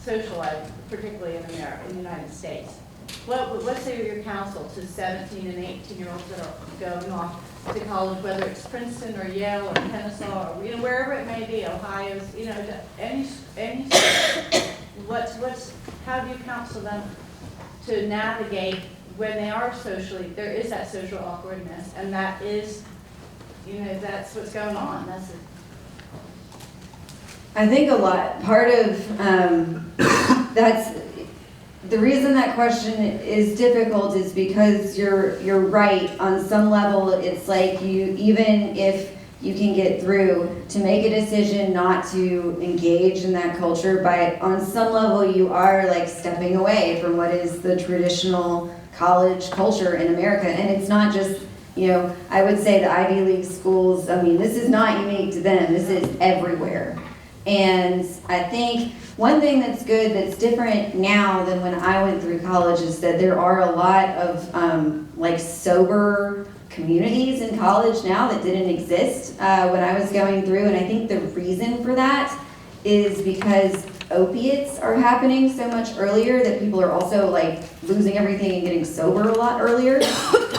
[SPEAKER 7] particularly in America, in the United States. What's your counsel to 17 and 18-year-olds that are going off to college, whether it's Princeton or Yale or Kennesaw or wherever it may be, Ohio, any how do you counsel them to navigate when they are socially, there is that social awkwardness, and that is, that's what's going on. That's it.
[SPEAKER 3] I think part of that's the reason that question is difficult is because you're right. On some level, it's like even if you can get through to make a decision not to engage in that culture, but on some level you are like stepping away from what is the traditional college culture in America. And it's not just, I would say the Ivy League schools, this is not unique to them, this is everywhere. And I think one thing that's good, that's different now than when I went through college, is that there are a lot of sober communities in college now that didn't exist when I was going through. And I think the reason for that is because opiates are happening so much earlier that people are also losing everything and getting sober a lot earlier,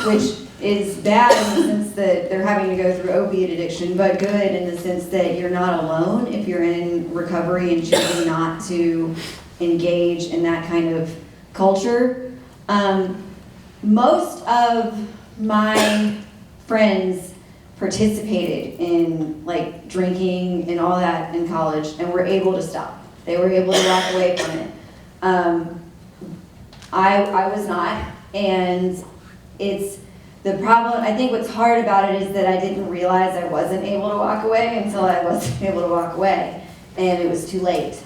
[SPEAKER 3] which is bad in the sense that they're having to go through opiate addiction, but good in the sense that you're not alone if you're in recovery and choosing not to engage in that kind of culture. Most of my friends participated in drinking and all that in college and were able to stop. They were able to walk away from it. I was not, and it's the problem. I think what's hard about it is that I didn't realize I wasn't able to walk away until I wasn't able to walk away, and it was too late.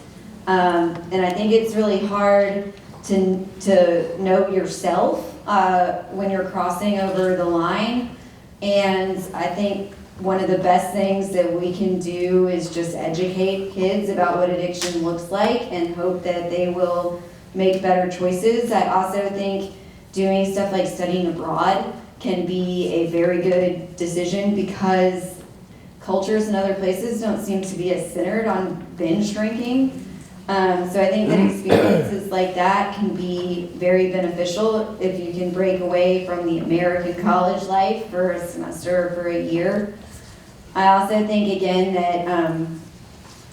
[SPEAKER 3] And I think it's really hard to know yourself when you're crossing over the line. And I think one of the best things that we can do is just educate kids about what addiction looks like and hope that they will make better choices. I also think doing stuff like studying abroad can be a very good decision because cultures in other places don't seem to be as centered on binge drinking. So I think that experiences like that can be very beneficial if you can break away from the American college life for a semester or for a year. I also think, again, that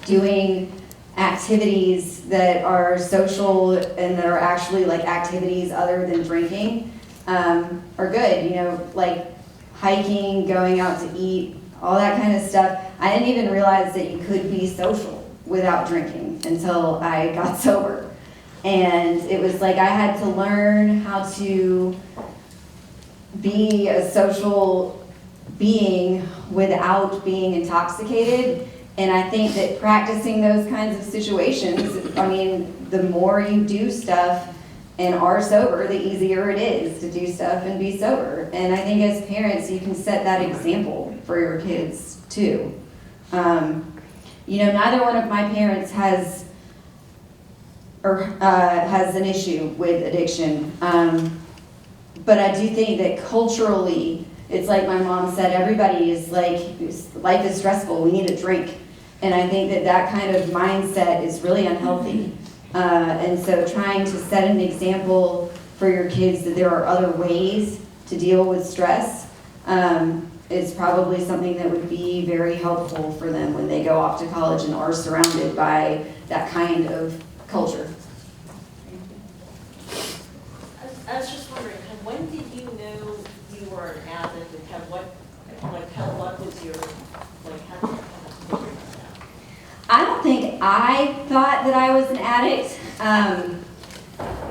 [SPEAKER 3] doing activities that are social and that are actually like activities other than drinking are good. You know, like hiking, going out to eat, all that kind of stuff. I didn't even realize that you could be social without drinking until I got sober. And it was like I had to learn how to be a social being without being intoxicated. And I think that practicing those kinds of situations, I mean, the more you do stuff and are sober, the easier it is to do stuff and be sober. And I think as parents, you can set that example for your kids too. You know, neither one of my parents has an issue with addiction. But I do think that culturally, it's like my mom said, everybody is like, life is stressful, we need a drink. And I think that that kind of mindset is really unhealthy. And so trying to set an example for your kids that there are other ways to deal with stress is probably something that would be very helpful for them when they go off to college and are surrounded by that kind of culture.
[SPEAKER 8] I was just wondering, when did you know you were an addict, and what was your, how did you figure that out?
[SPEAKER 3] I don't think I thought that I was an addict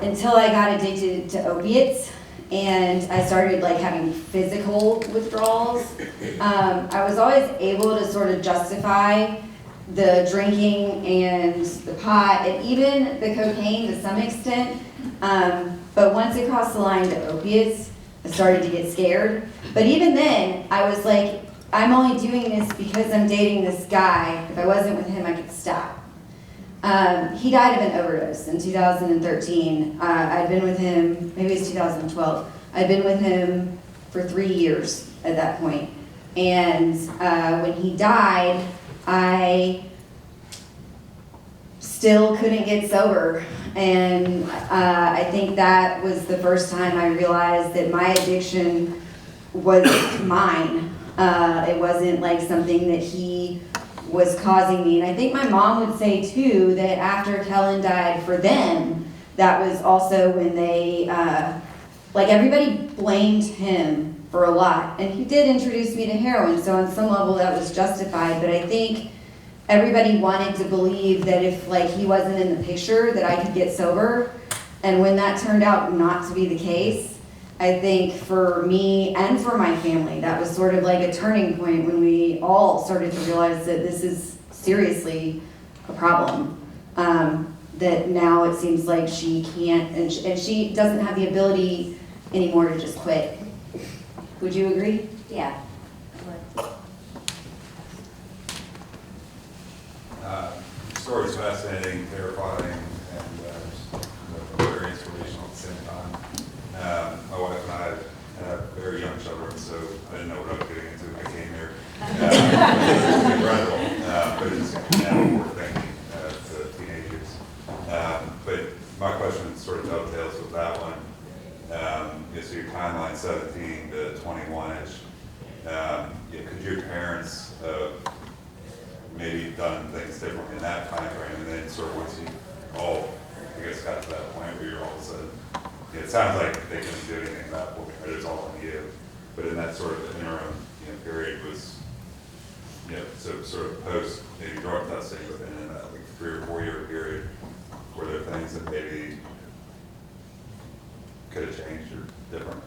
[SPEAKER 3] until I got addicted to opiates. And I started like having physical withdrawals. I was always able to sort of justify the drinking and the pot and even the cocaine to some extent. But once it crossed the line to opiates, I started to get scared. But even then, I was like, I'm only doing this because I'm dating this guy. If I wasn't with him, I could stop. He died of an overdose in 2013. I'd been with him, maybe it was 2012. I'd been with him for 3 years at that point. And when he died, I still couldn't get sober. And I think that was the first time I realized that my addiction was mine. It wasn't like something that he was causing me. And I think my mom would say too that after Kellen died, for them, that was also when they, like everybody blamed him for a lot. And he did introduce me to heroin, so on some level that was justified. But I think everybody wanted to believe that if like he wasn't in the picture that I could get sober. And when that turned out not to be the case, I think for me and for my family, that was sort of like a turning point when we all started to realize that this is seriously a problem. That now it seems like she can't, and she doesn't have the ability anymore to just quit. Would you agree?
[SPEAKER 6] Yeah.
[SPEAKER 9] The story's fascinating, terrifying, and very inspirational at the same time. My wife and I have very young children, so I didn't know what I was getting into when I came here. It's incredible, but it's forward thinking to teenagers. But my question sort of dovetails with that one. So your timeline 17 to 21-ish. Could your parents maybe done things differently in that time frame, and then sort of once you all, I guess, got to that point where you're all of a sudden, it sounds like they couldn't do anything at that point, right? It's all on you. But in that sort of interim period was, so sort of post maybe drug testing, but then in that like 3 or 4 year period, were there things that maybe could have changed or different?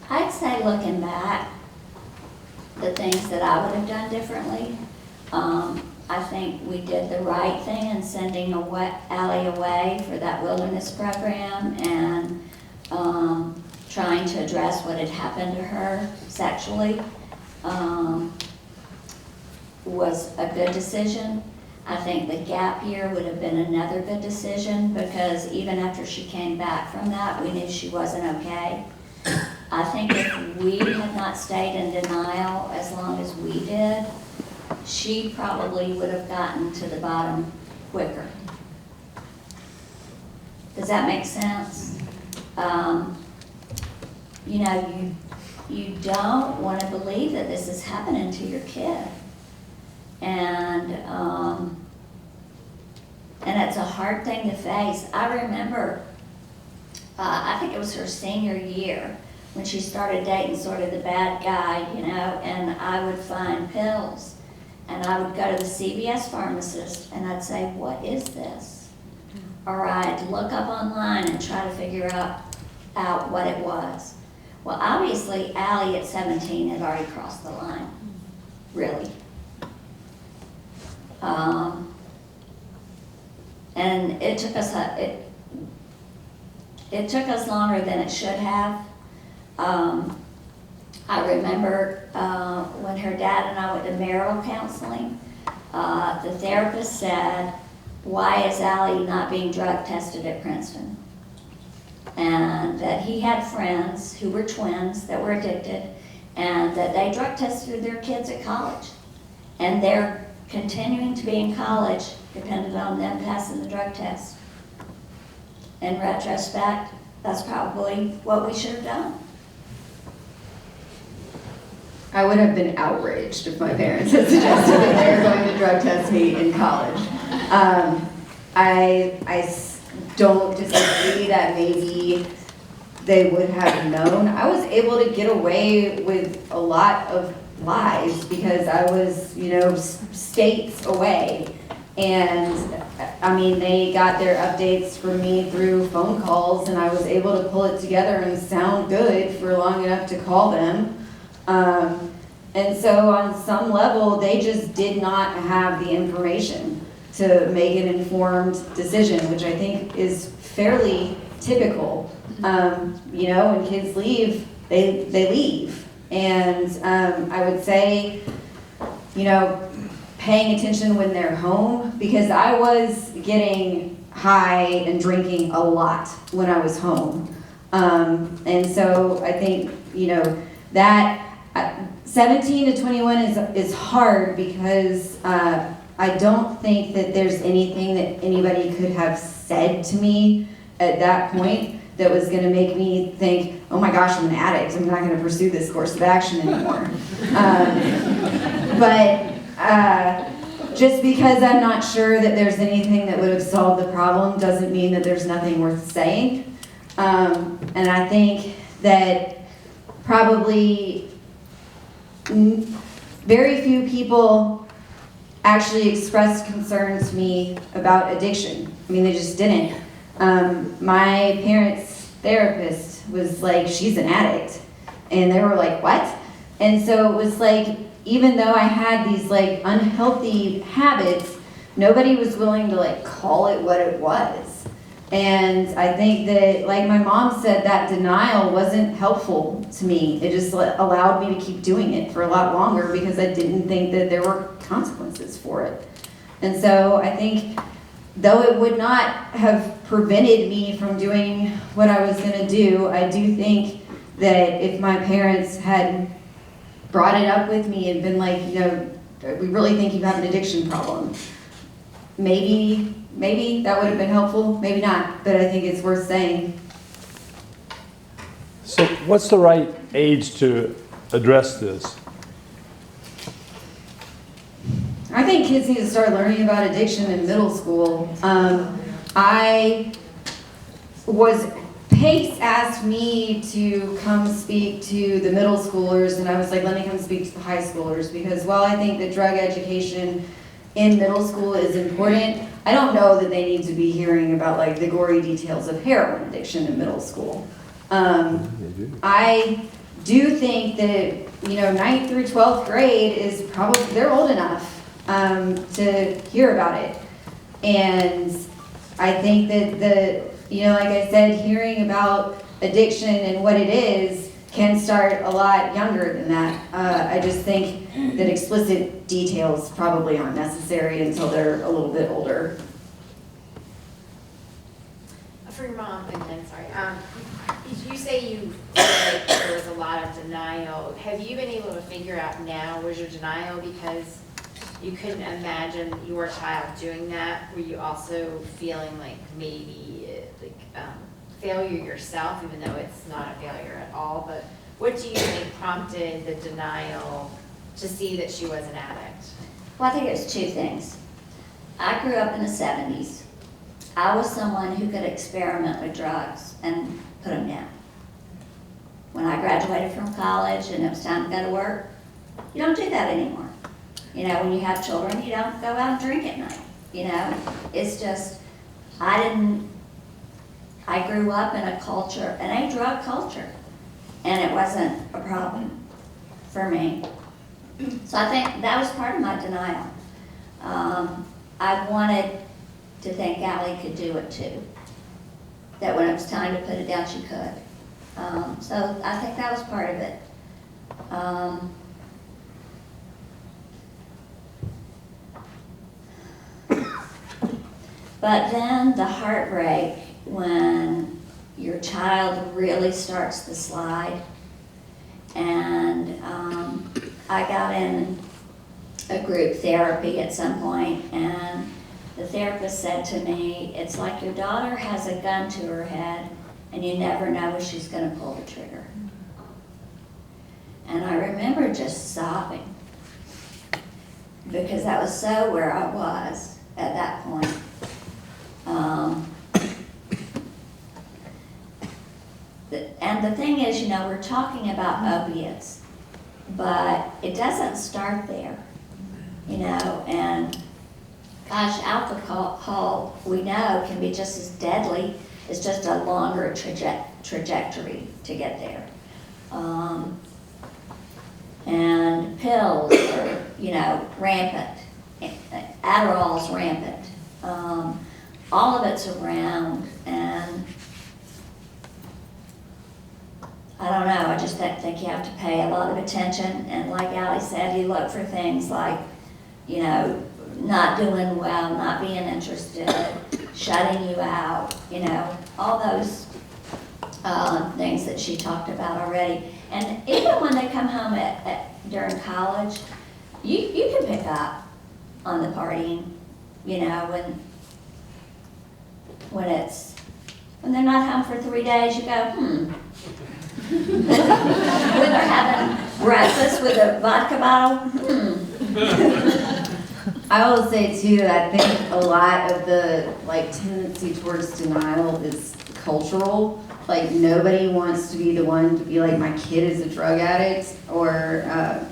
[SPEAKER 6] I'd say looking back, the things that I would have done differently, I think we did the right thing in sending Allie away for that wilderness program and trying to address what had happened to her sexually was a good decision. I think the gap year would have been another good decision because even after she came back from that, we knew she wasn't okay. I think if we had not stayed in denial as long as we did, she probably would have gotten to the bottom quicker. Does that make sense? You know, you don't want to believe that this is happening to your kid. And it's a hard thing to face. I remember, I think it was her senior year, when she started dating sort of the bad guy, you know, and I would find pills. And I would go to the CVS pharmacist and I'd say, what is this? Or I'd look up online and try to figure out what it was. Well, obviously, Allie at 17 had already crossed the line, really. And it took us it took us longer than it should have. I remember when her dad and I went to marital counseling, the therapist said, why is Allie not being drug tested at Princeton? And that he had friends who were twins that were addicted and that they drug tested their kids at college. And they're continuing to be in college dependent on them passing the drug test. In retrospect, that's probably what we should have done.
[SPEAKER 3] I would have been outraged if my parents had suggested that they were going to drug test me in college. Don't disagree that maybe they would have known. I was able to get away with a lot of lies because I was, you know, states away. And I mean, they got their updates from me through phone calls and I was able to pull it together and sound good for long enough to call them. And so on some level, they just did not have the information to make an informed decision, which I think is fairly typical. You know, when kids leave, they leave. And I would say, you know, paying attention when they're home, because I was getting high and drinking a lot when I was home. And so I think, you know, that 17 to 21 is hard because I don't think that there's anything that anybody could have said to me at that point that was going to make me think, oh my gosh, I'm an addict, I'm not going to pursue this course of action anymore. But just because I'm not sure that there's anything that would have solved the problem doesn't mean that there's nothing worth saying. And I think that probably very few people actually expressed concern to me about addiction. I mean, they just didn't. My parents' therapist was like, she's an addict. And they were like, what? And so it was like, even though I had these like unhealthy habits, nobody was willing to like call it what it was. And I think that, like my mom said, that denial wasn't helpful to me. It just allowed me to keep doing it for a lot longer because I didn't think that there were consequences for it. And so I think, though it would not have prevented me from doing what I was going to do, I do think that if my parents had brought it up with me and been like, you know, we really think you have an addiction problem, maybe that would have been helpful, maybe not, but I think it's worth saying.
[SPEAKER 4] So what's the right age to address this?
[SPEAKER 3] I think kids need to start learning about addiction in middle school. Pace asked me to come speak to the middle schoolers, and I was like, let me come speak to the high schoolers, because while I think that drug education in middle school is important. I don't know that they need to be hearing about like the gory details of heroin addiction in middle school. I do think that, you know, 9th through 12th grade is probably, they're old enough to hear about it. And I think that you know, like I said, hearing about addiction and what it is can start a lot younger than that. I just think that explicit details probably aren't necessary until they're a little bit older.
[SPEAKER 10] For your mom, again, sorry. You say you feel like there was a lot of denial. Have you been able to figure out now, was your denial because you couldn't imagine your child doing that? Were you also feeling like maybe failure yourself, even though it's not a failure at all? But what do you think prompted the denial to see that she was an addict?
[SPEAKER 6] Well, I think it's two things. I grew up in the 70s. I was someone who could experiment with drugs and put them down. When I graduated from college and it was time to go to work, you don't do that anymore. You know, when you have children, you don't go out and drink at night. You know, it's just, I grew up in a culture, in a drug culture, and it wasn't a problem for me. So I think that was part of my denial. I wanted to think Allie could do it too. That when it was time to put it down, she could. So I think that was part of it. But then the heartbreak when your child really starts to slide. And I got in a group therapy at some point, and the therapist said to me, it's like your daughter has a gun to her head and you never know when she's going to pull the trigger. And I remember just sobbing because that was so where I was at that point. And the thing is, you know, we're talking about opiates, but it doesn't start there, you know, and gosh, alcohol, we know, can be just as deadly. It's just a longer trajectory to get there. And pills are, you know, rampant. Adderall's rampant. All of it's around, and I don't know, I just think you have to pay a lot of attention. And like Allie said, you look for things like, you know, not doing well, not being interested, shutting you out, you know, all those things that she talked about already. And even when they come home during college, you can pick up on the partying, you know, when they're not home for 3 days, you go, when they're having breakfast with a vodka bottle,
[SPEAKER 3] I will say too, that I think a lot of the like tendency towards denial is cultural. Like nobody wants to be the one to be like, my kid is a drug addict, or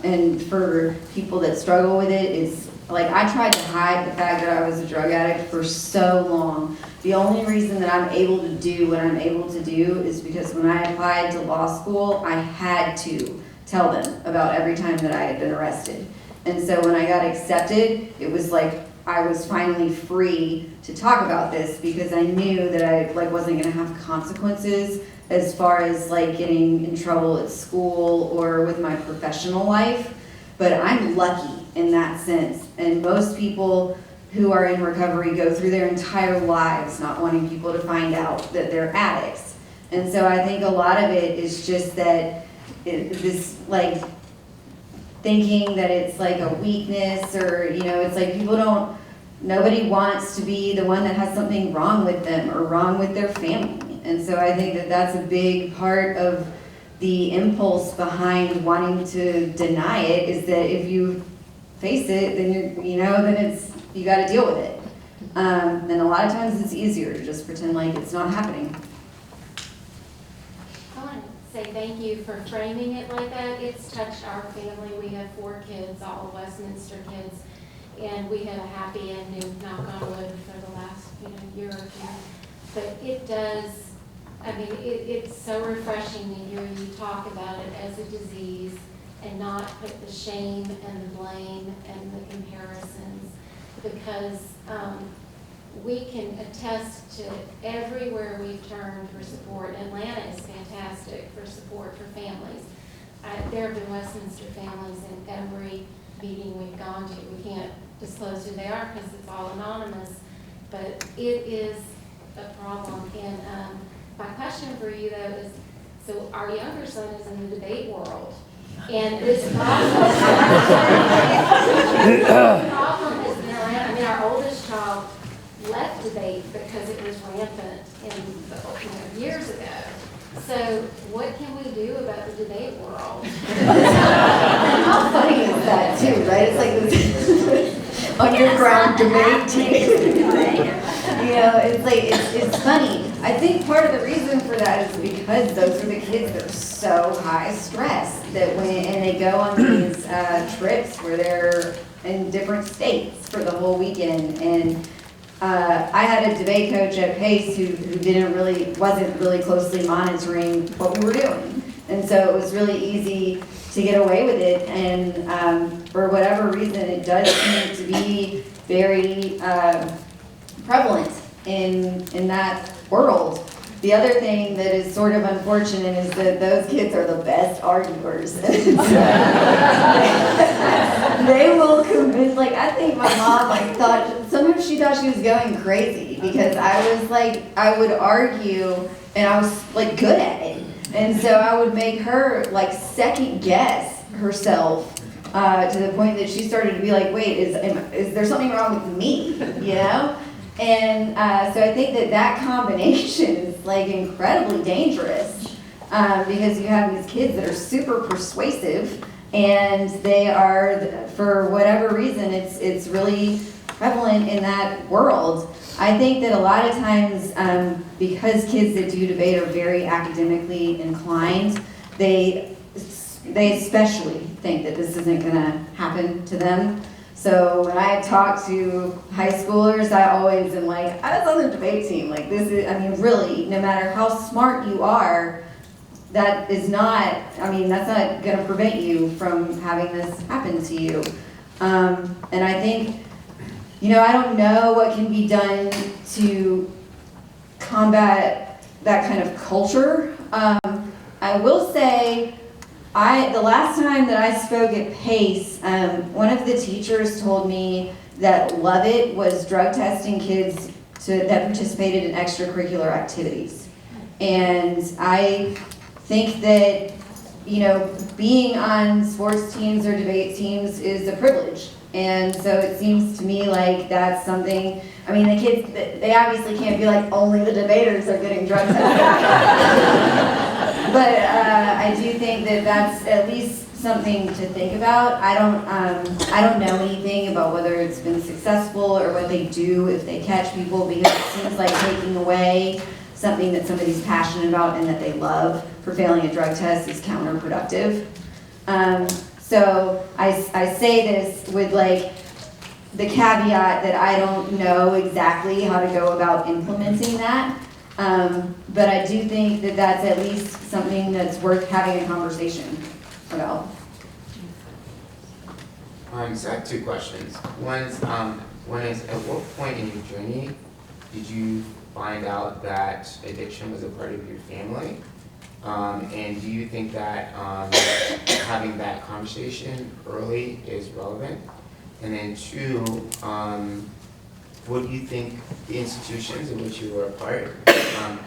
[SPEAKER 3] and for people that struggle with it, it's like I tried to hide the fact that I was a drug addict for so long. The only reason that I'm able to do what I'm able to do is because when I applied to law school, I had to tell them about every time that I had been arrested. And so when I got accepted, it was like I was finally free to talk about this because I knew that I like wasn't gonna have consequences as far as like getting in trouble at school or with my professional life. But I'm lucky in that sense. And most people who are in recovery go through their entire lives not wanting people to find out that they're addicts. And so I think a lot of it is just that this like thinking that it's like a weakness, or, you know, it's like nobody wants to be the one that has something wrong with them or wrong with their family. And so I think that that's a big part of the impulse behind wanting to deny it, is that if you face it, then you got to deal with it. And a lot of times it's easier to just pretend like it's not happening.
[SPEAKER 11] I want to say thank you for framing it like that. It's touched our family. We have 4 kids, all Westminster kids. and we had a happy ending, knock on wood, for the last, year or two. But it does, it's so refreshing to hear you talk about it as a disease and not put the shame and the blame and the comparisons, because we can attest to everywhere we've turned for support. Atlanta is fantastic for support for families. There have been Westminster families in every meeting we've gone to. We can't disclose who they are because it's all anonymous, but it is a problem. And my question for you though is, so our younger son is in the debate world, and this problem has been around. Our oldest child left debate because it was rampant years ago. So what can we do about the debate world?
[SPEAKER 3] How funny is that too, right? It's like this underground debate team. It's funny. I think part of the reason for that is because those are the kids that are so high stress that and they go on these trips where they're in different states for the whole weekend. And I had a debate coach at PACE who wasn't really closely monitoring what we were doing. And so it was really easy to get away with it. And for whatever reason, it does seem to be very prevalent in that world. The other thing that is sort of unfortunate is that those kids are the best arguers. They will convince, I think my mom sometimes she thought she was going crazy because I would argue and I was good at it. And so I would make her second guess herself to the point that she started to be like, wait, is there something wrong with me, And so I think that combination is incredibly dangerous because you have these kids that are super persuasive and they are, for whatever reason, it's really prevalent in that world. I think that a lot of times because kids that do debate are very academically inclined, they especially think that this isn't going to happen to them. So when I talk to high schoolers, I always am I was on the debate team. Really, no matter how smart you are, that's not going to prevent you from having this happen to you. And I think, I don't know what can be done to combat that kind of culture. I will say, the last time that I spoke at PACE, one of the teachers told me that Love It was drug testing kids that participated in extracurricular activities. And I think that, being on sports teams or debate teams is a privilege. And so it seems to me like that's something, the kids, they obviously can't be only the debaters are getting drug tested. But I do think that that's at least something to think about. I don't know anything about whether it's been successful or what they do if they catch people, because it seems like taking away something that somebody's passionate about and that they love for failing a drug test is counterproductive. So I say this with the caveat that I don't know exactly how to go about implementing that. But I do think that that's at least something that's worth having a conversation about.
[SPEAKER 12] So I have two questions. One is, at what point in your journey did you find out that addiction was a part of your family? And do you think that having that conversation early is relevant? And then two, what do you think the institutions in which you were a part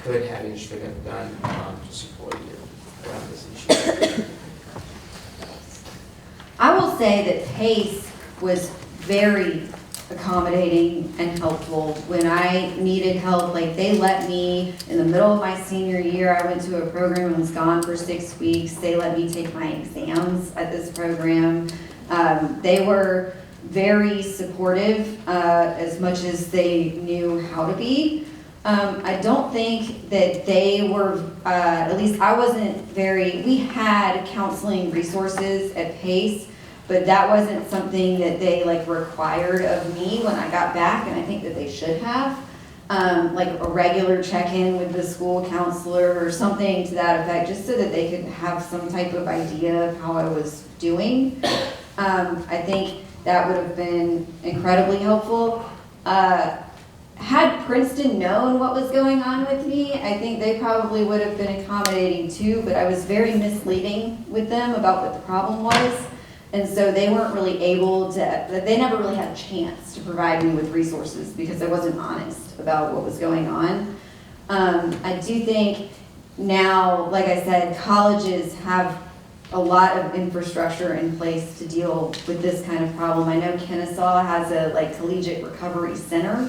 [SPEAKER 12] could have and should have done to support you around this issue?
[SPEAKER 3] I will say that PACE was very accommodating and helpful. When I needed help, they let me, in the middle of my senior year, I went to a program and was gone for 6 weeks. They let me take my exams at this program. They were very supportive as much as they knew how to be. I don't think that they were, at least I wasn't we had counseling resources at PACE, but that wasn't something that they like required of me when I got back, and I think that they should have. Like a regular check-in with the school counselor or something to that effect, just so that they could have some type of idea of how I was doing. I think that would have been incredibly helpful. Had Princeton known what was going on with me, I think they probably would have been accommodating too, but I was very misleading with them about what the problem was. And so they weren't really able to, they never really had a chance to provide me with resources because I wasn't honest about what was going on. I do think now, like I said, colleges have a lot of infrastructure in place to deal with this kind of problem. I know Kennesaw has a like collegiate recovery center,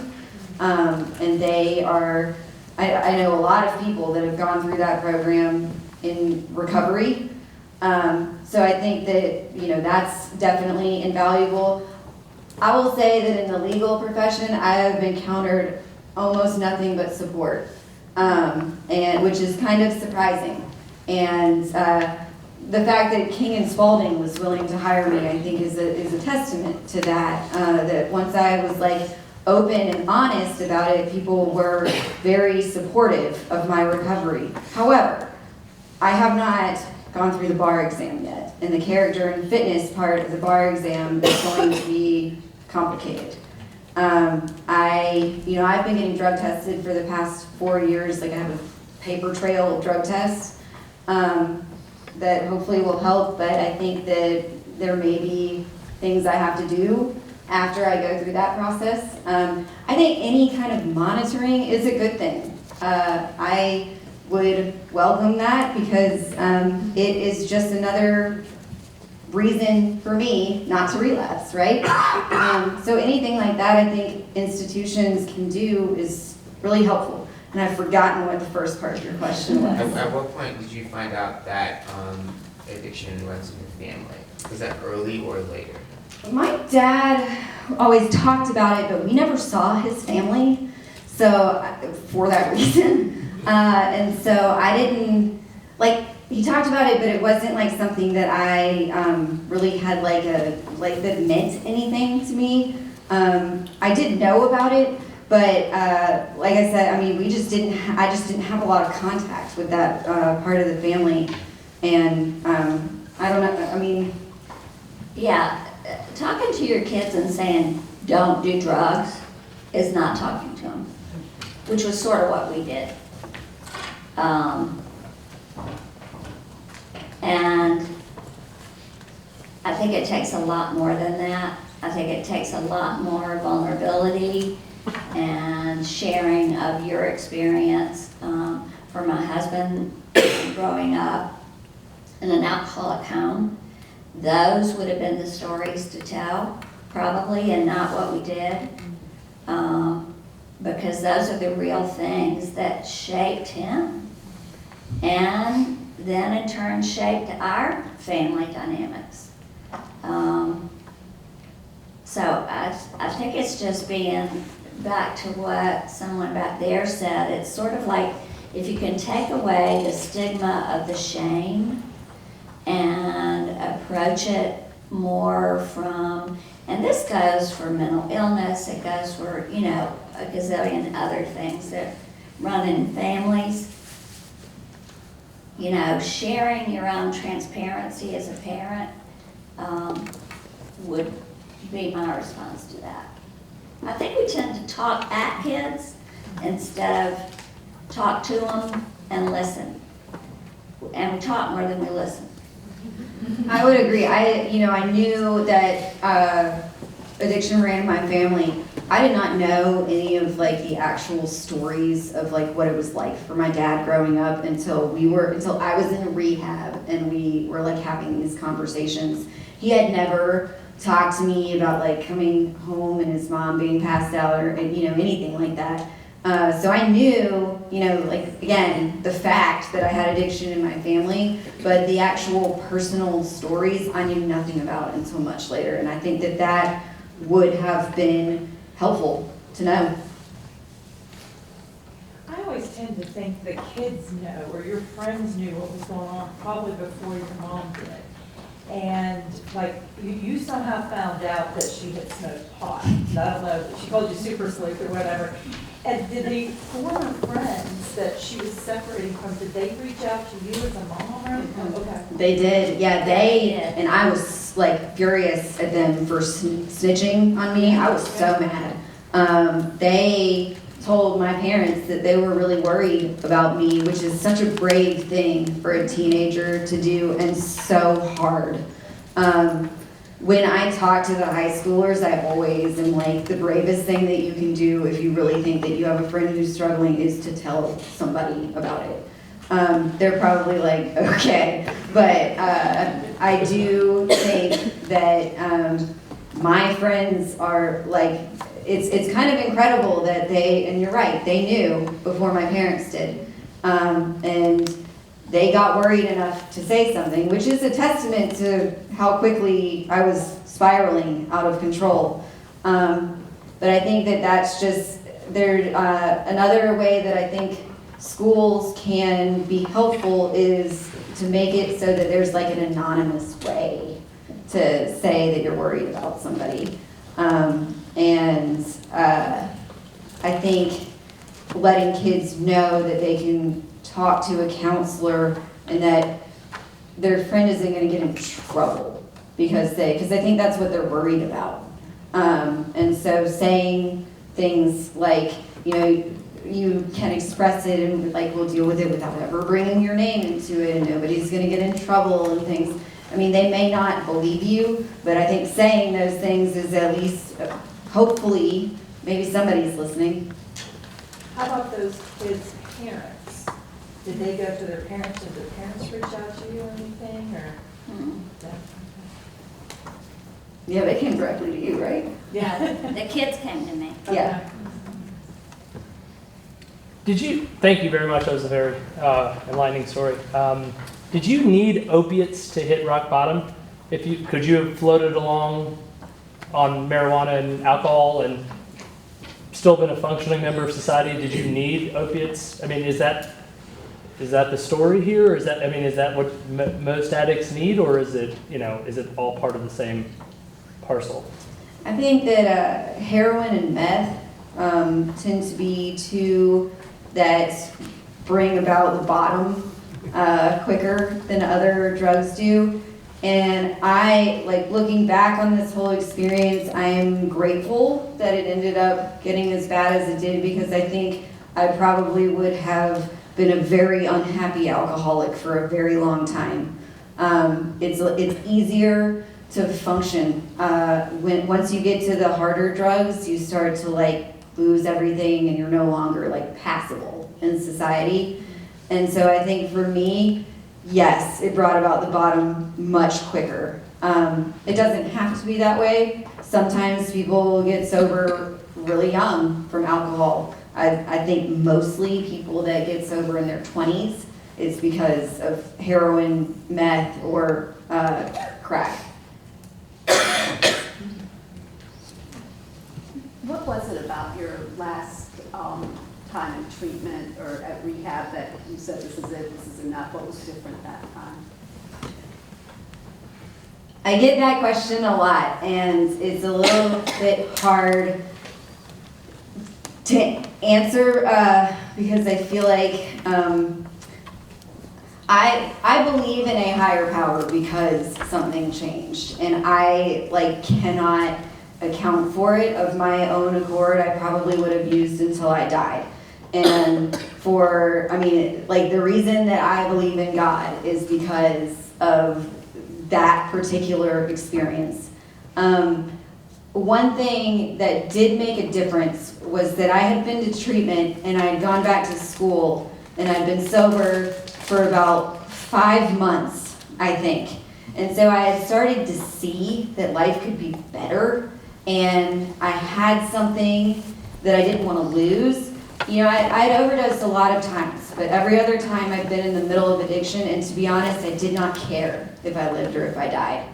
[SPEAKER 3] and they are, I know a lot of people that have gone through that program in recovery. So I think that, you know, that's definitely invaluable. I will say that in the legal profession, I have encountered almost nothing but support, and which is kind of surprising. And the fact that King and Spalding was willing to hire me, I think, is a testament to that. That once I was like open and honest about it, people were very supportive of my recovery. However, I have not gone through the bar exam yet, and the character and fitness part of the bar exam is going to be complicated. I've been getting drug tested for the past 4 years. Like I have a paper trail of drug tests that hopefully will help, but I think that there may be things I have to do after I go through that process. I think any kind of monitoring is a good thing. I would welcome that because it is just another reason for me not to relapse, right? So anything like that I think institutions can do is really helpful. And I've forgotten what the first part of your question was.
[SPEAKER 12] At what point did you find out that addiction runs in your family? Was that early or later?
[SPEAKER 3] My dad always talked about it, but we never saw his family, so for that reason. And so I didn't, like, he talked about it, but it wasn't like something that I really had that meant anything to me. I did know about it, but like I said, I mean, I just didn't have a lot of contact with that part of the family. And I don't know, I mean.
[SPEAKER 6] Yeah, talking to your kids and saying, don't do drugs, is not talking to them, which was sort of what we did. And I think it takes a lot more than that. I think it takes a lot more vulnerability and sharing of your experience. For my husband, growing up in an alcoholic home, those would have been the stories to tell, probably, and not what we did. Because those are the real things that shaped him, and then in turn shaped our family dynamics. So I think it's just being back to what someone back there said. It's sort of like if you can take away the stigma of the shame and approach it more from, and this goes for mental illness, it goes for, a gazillion other things that run in families. Sharing your own transparency as a parent would be my response to that. I think we tend to talk at kids instead of talk to them and listen. And we talk more than we listen.
[SPEAKER 3] I would agree. I knew that addiction ran in my family. I did not know any of the actual stories of what it was like for my dad growing up until I was in rehab and we were having these conversations. He had never talked to me about coming home and his mom being passed out or anything like that. So I knew, again, the fact that I had addiction in my family, but the actual personal stories I knew nothing about until much later. And I think that would have been helpful to know.
[SPEAKER 13] I always tend to think that kids know, or your friends knew what was going on probably before your mom did. and like, you somehow found out that she had smoked pot. And I don't know, she called you super sleuth or whatever. And did the former friends that she was separating from, did they reach out to you as a mom or anything? Okay.
[SPEAKER 3] They did, yeah, and I was like furious at them for snitching on me. I was so mad. They told my parents that they were really worried about me, which is such a brave thing for a teenager to do and so hard. When I talk to the high schoolers, I always am like, the bravest thing that you can do if you really think that you have a friend who's struggling is to tell somebody about it. They're probably like, okay, but I do think that my friends are like, it's kind of incredible that and you're right, they knew before my parents did. And they got worried enough to say something, which is a testament to how quickly I was spiraling out of control. But I think that that's just, another way that I think schools can be helpful is to make it so that there's like an anonymous way to say that you're worried about somebody. I think letting kids know that they can talk to a counselor and that their friend isn't going to get in trouble because I think that's what they're worried about. And so saying things like, you can express it and like we'll deal with it without ever bringing your name into it and nobody's going to get in trouble and things. I mean, they may not believe you, but I think saying those things is at least, hopefully, maybe somebody's listening.
[SPEAKER 13] How about those kids' parents? Did they go to their parents? Did their parents reach out to you or anything, or?
[SPEAKER 3] Yeah, they came directly to you, right?
[SPEAKER 13] Yeah.
[SPEAKER 6] The kids came to me.
[SPEAKER 3] Yeah.
[SPEAKER 14] Thank you very much, that was a very enlightening story. Did you need opiates to hit rock bottom? Could you have floated along on marijuana and alcohol and still been a functioning member of society? Did you need opiates? I mean, is that the story here? Or is that what most addicts need, or is it all part of the same parcel?
[SPEAKER 3] I think that heroin and meth tend to be two that bring about the bottom quicker than other drugs do. And looking back on this whole experience, I am grateful that it ended up getting as bad as it did, because I think I probably would have been a very unhappy alcoholic for a very long time. It's easier to function. Once you get to the harder drugs, you start to lose everything and you're no longer passable in society. And so I think for me, yes, it brought about the bottom much quicker. It doesn't have to be that way. Sometimes people get sober really young from alcohol. I think mostly people that get sober in their 20s is because of heroin, meth, or crack.
[SPEAKER 15] What was it about your last time in treatment or at rehab that you said this is it, this is enough? What was different that time?
[SPEAKER 3] I get that question a lot, and it's a little bit hard to answer because I feel like I believe in a higher power because something changed, and I cannot account for it of my own accord. I probably would have used until I died. And the reason that I believe in God is because of that particular experience. One thing that did make a difference was that I had been to treatment and I had gone back to school and I'd been sober for about 5 months, I think. And so I had started to see that life could be better, and I had something that I didn't want to lose. I'd overdosed a lot of times, but every other time I'd been in the middle of addiction, and to be honest, I did not care if I lived or if I died.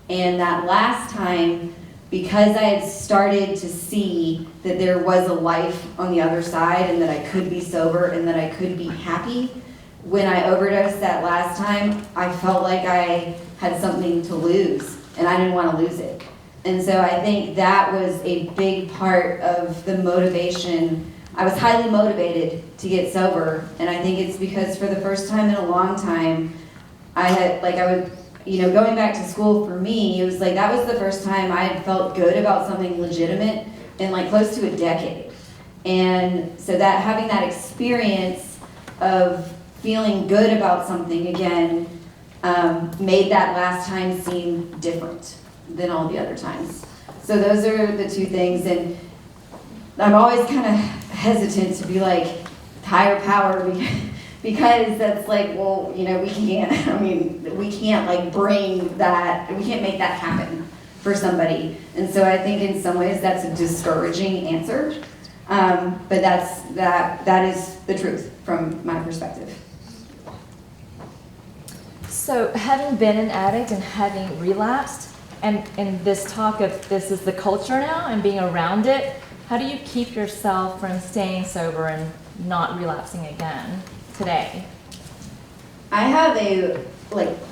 [SPEAKER 3] And that last time, because I had started to see that there was a life on the other side and that I could be sober and that I could be happy, when I overdosed that last time, I felt like I had something to lose, and I didn't want to lose it. And so I think that was a big part of the motivation. I was highly motivated to get sober, and I think it's because for the first time in a long time, going back to school for me, it was like that was the first time I had felt good about something legitimate in like close to a decade. And so that having that experience of feeling good about something again made that last time seem different than all the other times. So those are the two things, and I'm always kind of hesitant to be like higher power because that's like, well, we can't, we can't like bring that, we can't make that happen for somebody. And so I think in some ways that's a discouraging answer, but that is the truth from my perspective.
[SPEAKER 16] So having been an addict and having relapsed, and this talk of this is the culture now and being around it, how do you keep yourself from staying sober and not relapsing again today?
[SPEAKER 3] I have a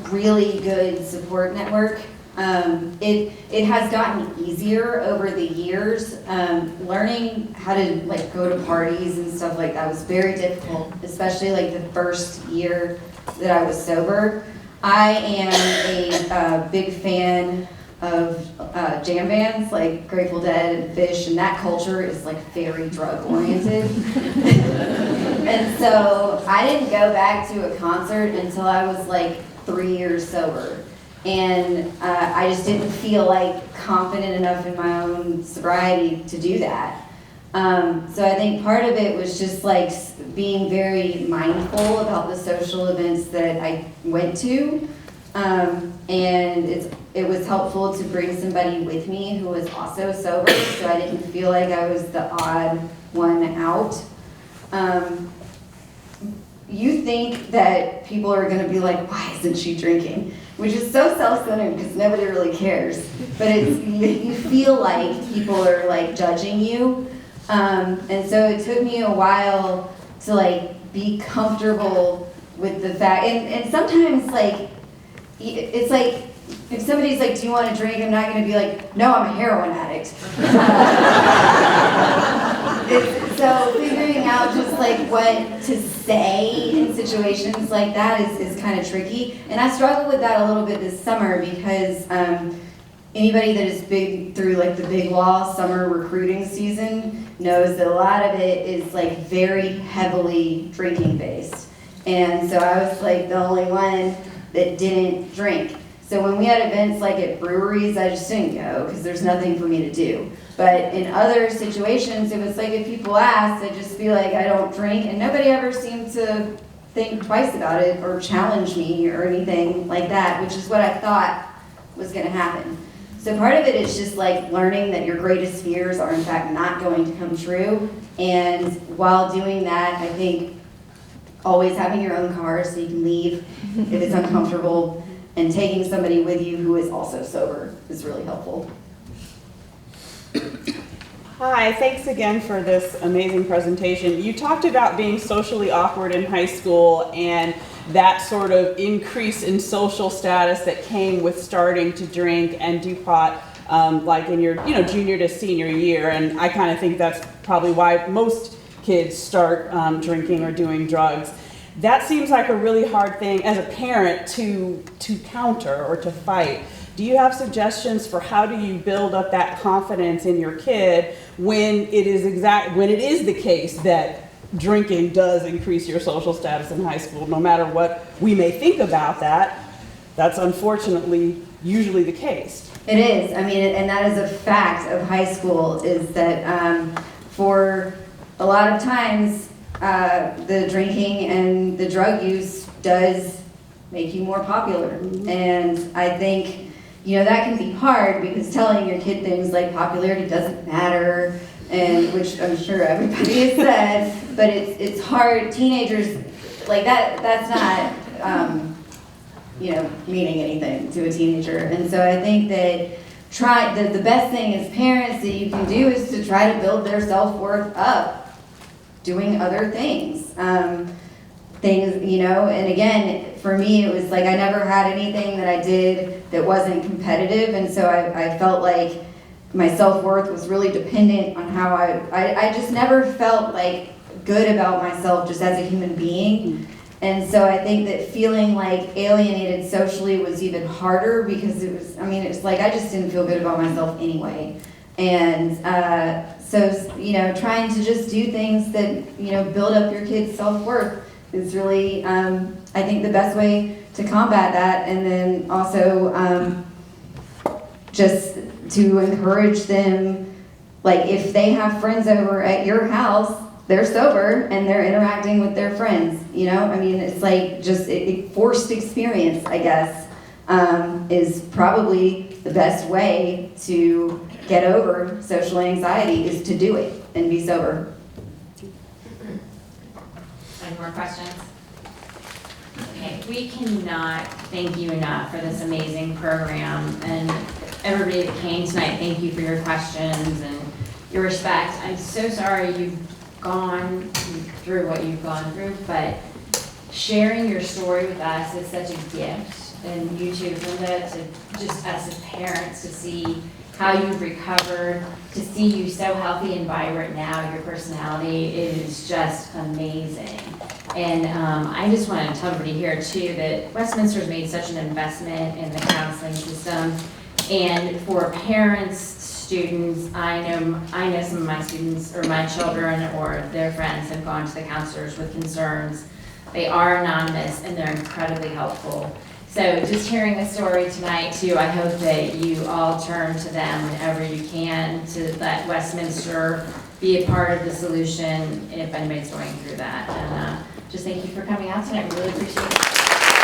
[SPEAKER 3] really good support network. It has gotten easier over the years. Learning how to go to parties and stuff like that was very difficult, especially the first year that I was sober. I am a big fan of jam bands like Grateful Dead and Fish, and that culture is very drug oriented. And so I didn't go back to a concert until I was 3 years sober. And I just didn't feel confident enough in my own sobriety to do that. So I think part of it was just being very mindful about the social events that I went to. And it was helpful to bring somebody with me who was also sober, so I didn't feel like I was the odd one out. You think that people are going to be like, why isn't she drinking? Which is so self-centered because nobody really cares. But you feel like people are judging you. And so it took me a while to be comfortable with the fact, and sometimes it's if somebody's do you want to drink? I'm not going to be no, I'm a heroin addict. So figuring out just what to say in situations like that is kind of tricky. And I struggled with that a little bit this summer because anybody that has been through the big law summer recruiting season knows that a lot of it is very heavily drinking based. And so I was the only one that didn't drink. So when we had events at breweries, I just didn't go because there's nothing for me to do. But in other situations, it was if people asked, I'd just be I don't drink, and nobody ever seemed to think twice about it or challenge me or anything like that, which is what I thought was going to happen. So part of it is just learning that your greatest fears are in fact not going to come true. And while doing that, I think always having your own car so you can leave if it's uncomfortable, and taking somebody with you who is also sober is really helpful.
[SPEAKER 17] Hi, thanks again for this amazing presentation. You talked about being socially awkward in high school and that sort of increase in social status that came with starting to drink and do pot in your junior to senior year. And I kind of think that's probably why most kids start drinking or doing drugs. That seems like a really hard thing as a parent to counter or to fight. Do you have suggestions for how do you build up that confidence in your kid when it is the case that drinking does increase your social status in high school? No matter what we may think about that, that's unfortunately usually the case.
[SPEAKER 3] It is. I mean, and that is a fact of high school, is that for a lot of times, the drinking and the drug use does make you more popular. And I think, that can be hard because telling your kid things like popularity doesn't matter, and which I'm sure everybody has said, but it's hard. Teenagers, that's not, meaning anything to a teenager. And so I think that the best thing as parents that you can do is to try to build their self-worth up doing other things. things, you know, and again, for me, it was like I never had anything that I did that wasn't competitive, and so I felt like my self-worth was really dependent on how I just never felt like good about myself just as a human being. And so I think that feeling like alienated socially was even harder because it was, I mean, it's like I just didn't feel good about myself anyway. And so, you know, trying to just do things that, you know, build up your kids' self-worth is really, I think, the best way to combat that. And then also just to encourage them, like if they have friends over at your house, they're sober and they're interacting with their friends, you know? I mean, it's like just a forced experience, I guess, is probably the best way to get over social anxiety is to do it and be sober.
[SPEAKER 1] Any more questions? Okay, we cannot thank you enough for this amazing program, and everybody that came tonight, thank you for your questions and your respect. I'm so sorry you've gone through what you've gone through, but sharing your story with us is such a gift, and you too, Linda, to just us as parents to see how you've recovered, to see you so healthy and vibrant now, your personality is just amazing. And I just want to tell everybody here too that Westminster's made such an investment in the counseling system, and for parents, students, I know some of my students or my children or their friends have gone to the counselors with concerns. They are anonymous and they're incredibly helpful. So just hearing the story tonight too, I hope that you all turn to them whenever you can to let Westminster be a part of the solution if anybody's going through that. And just thank you for coming out tonight. We really appreciate it.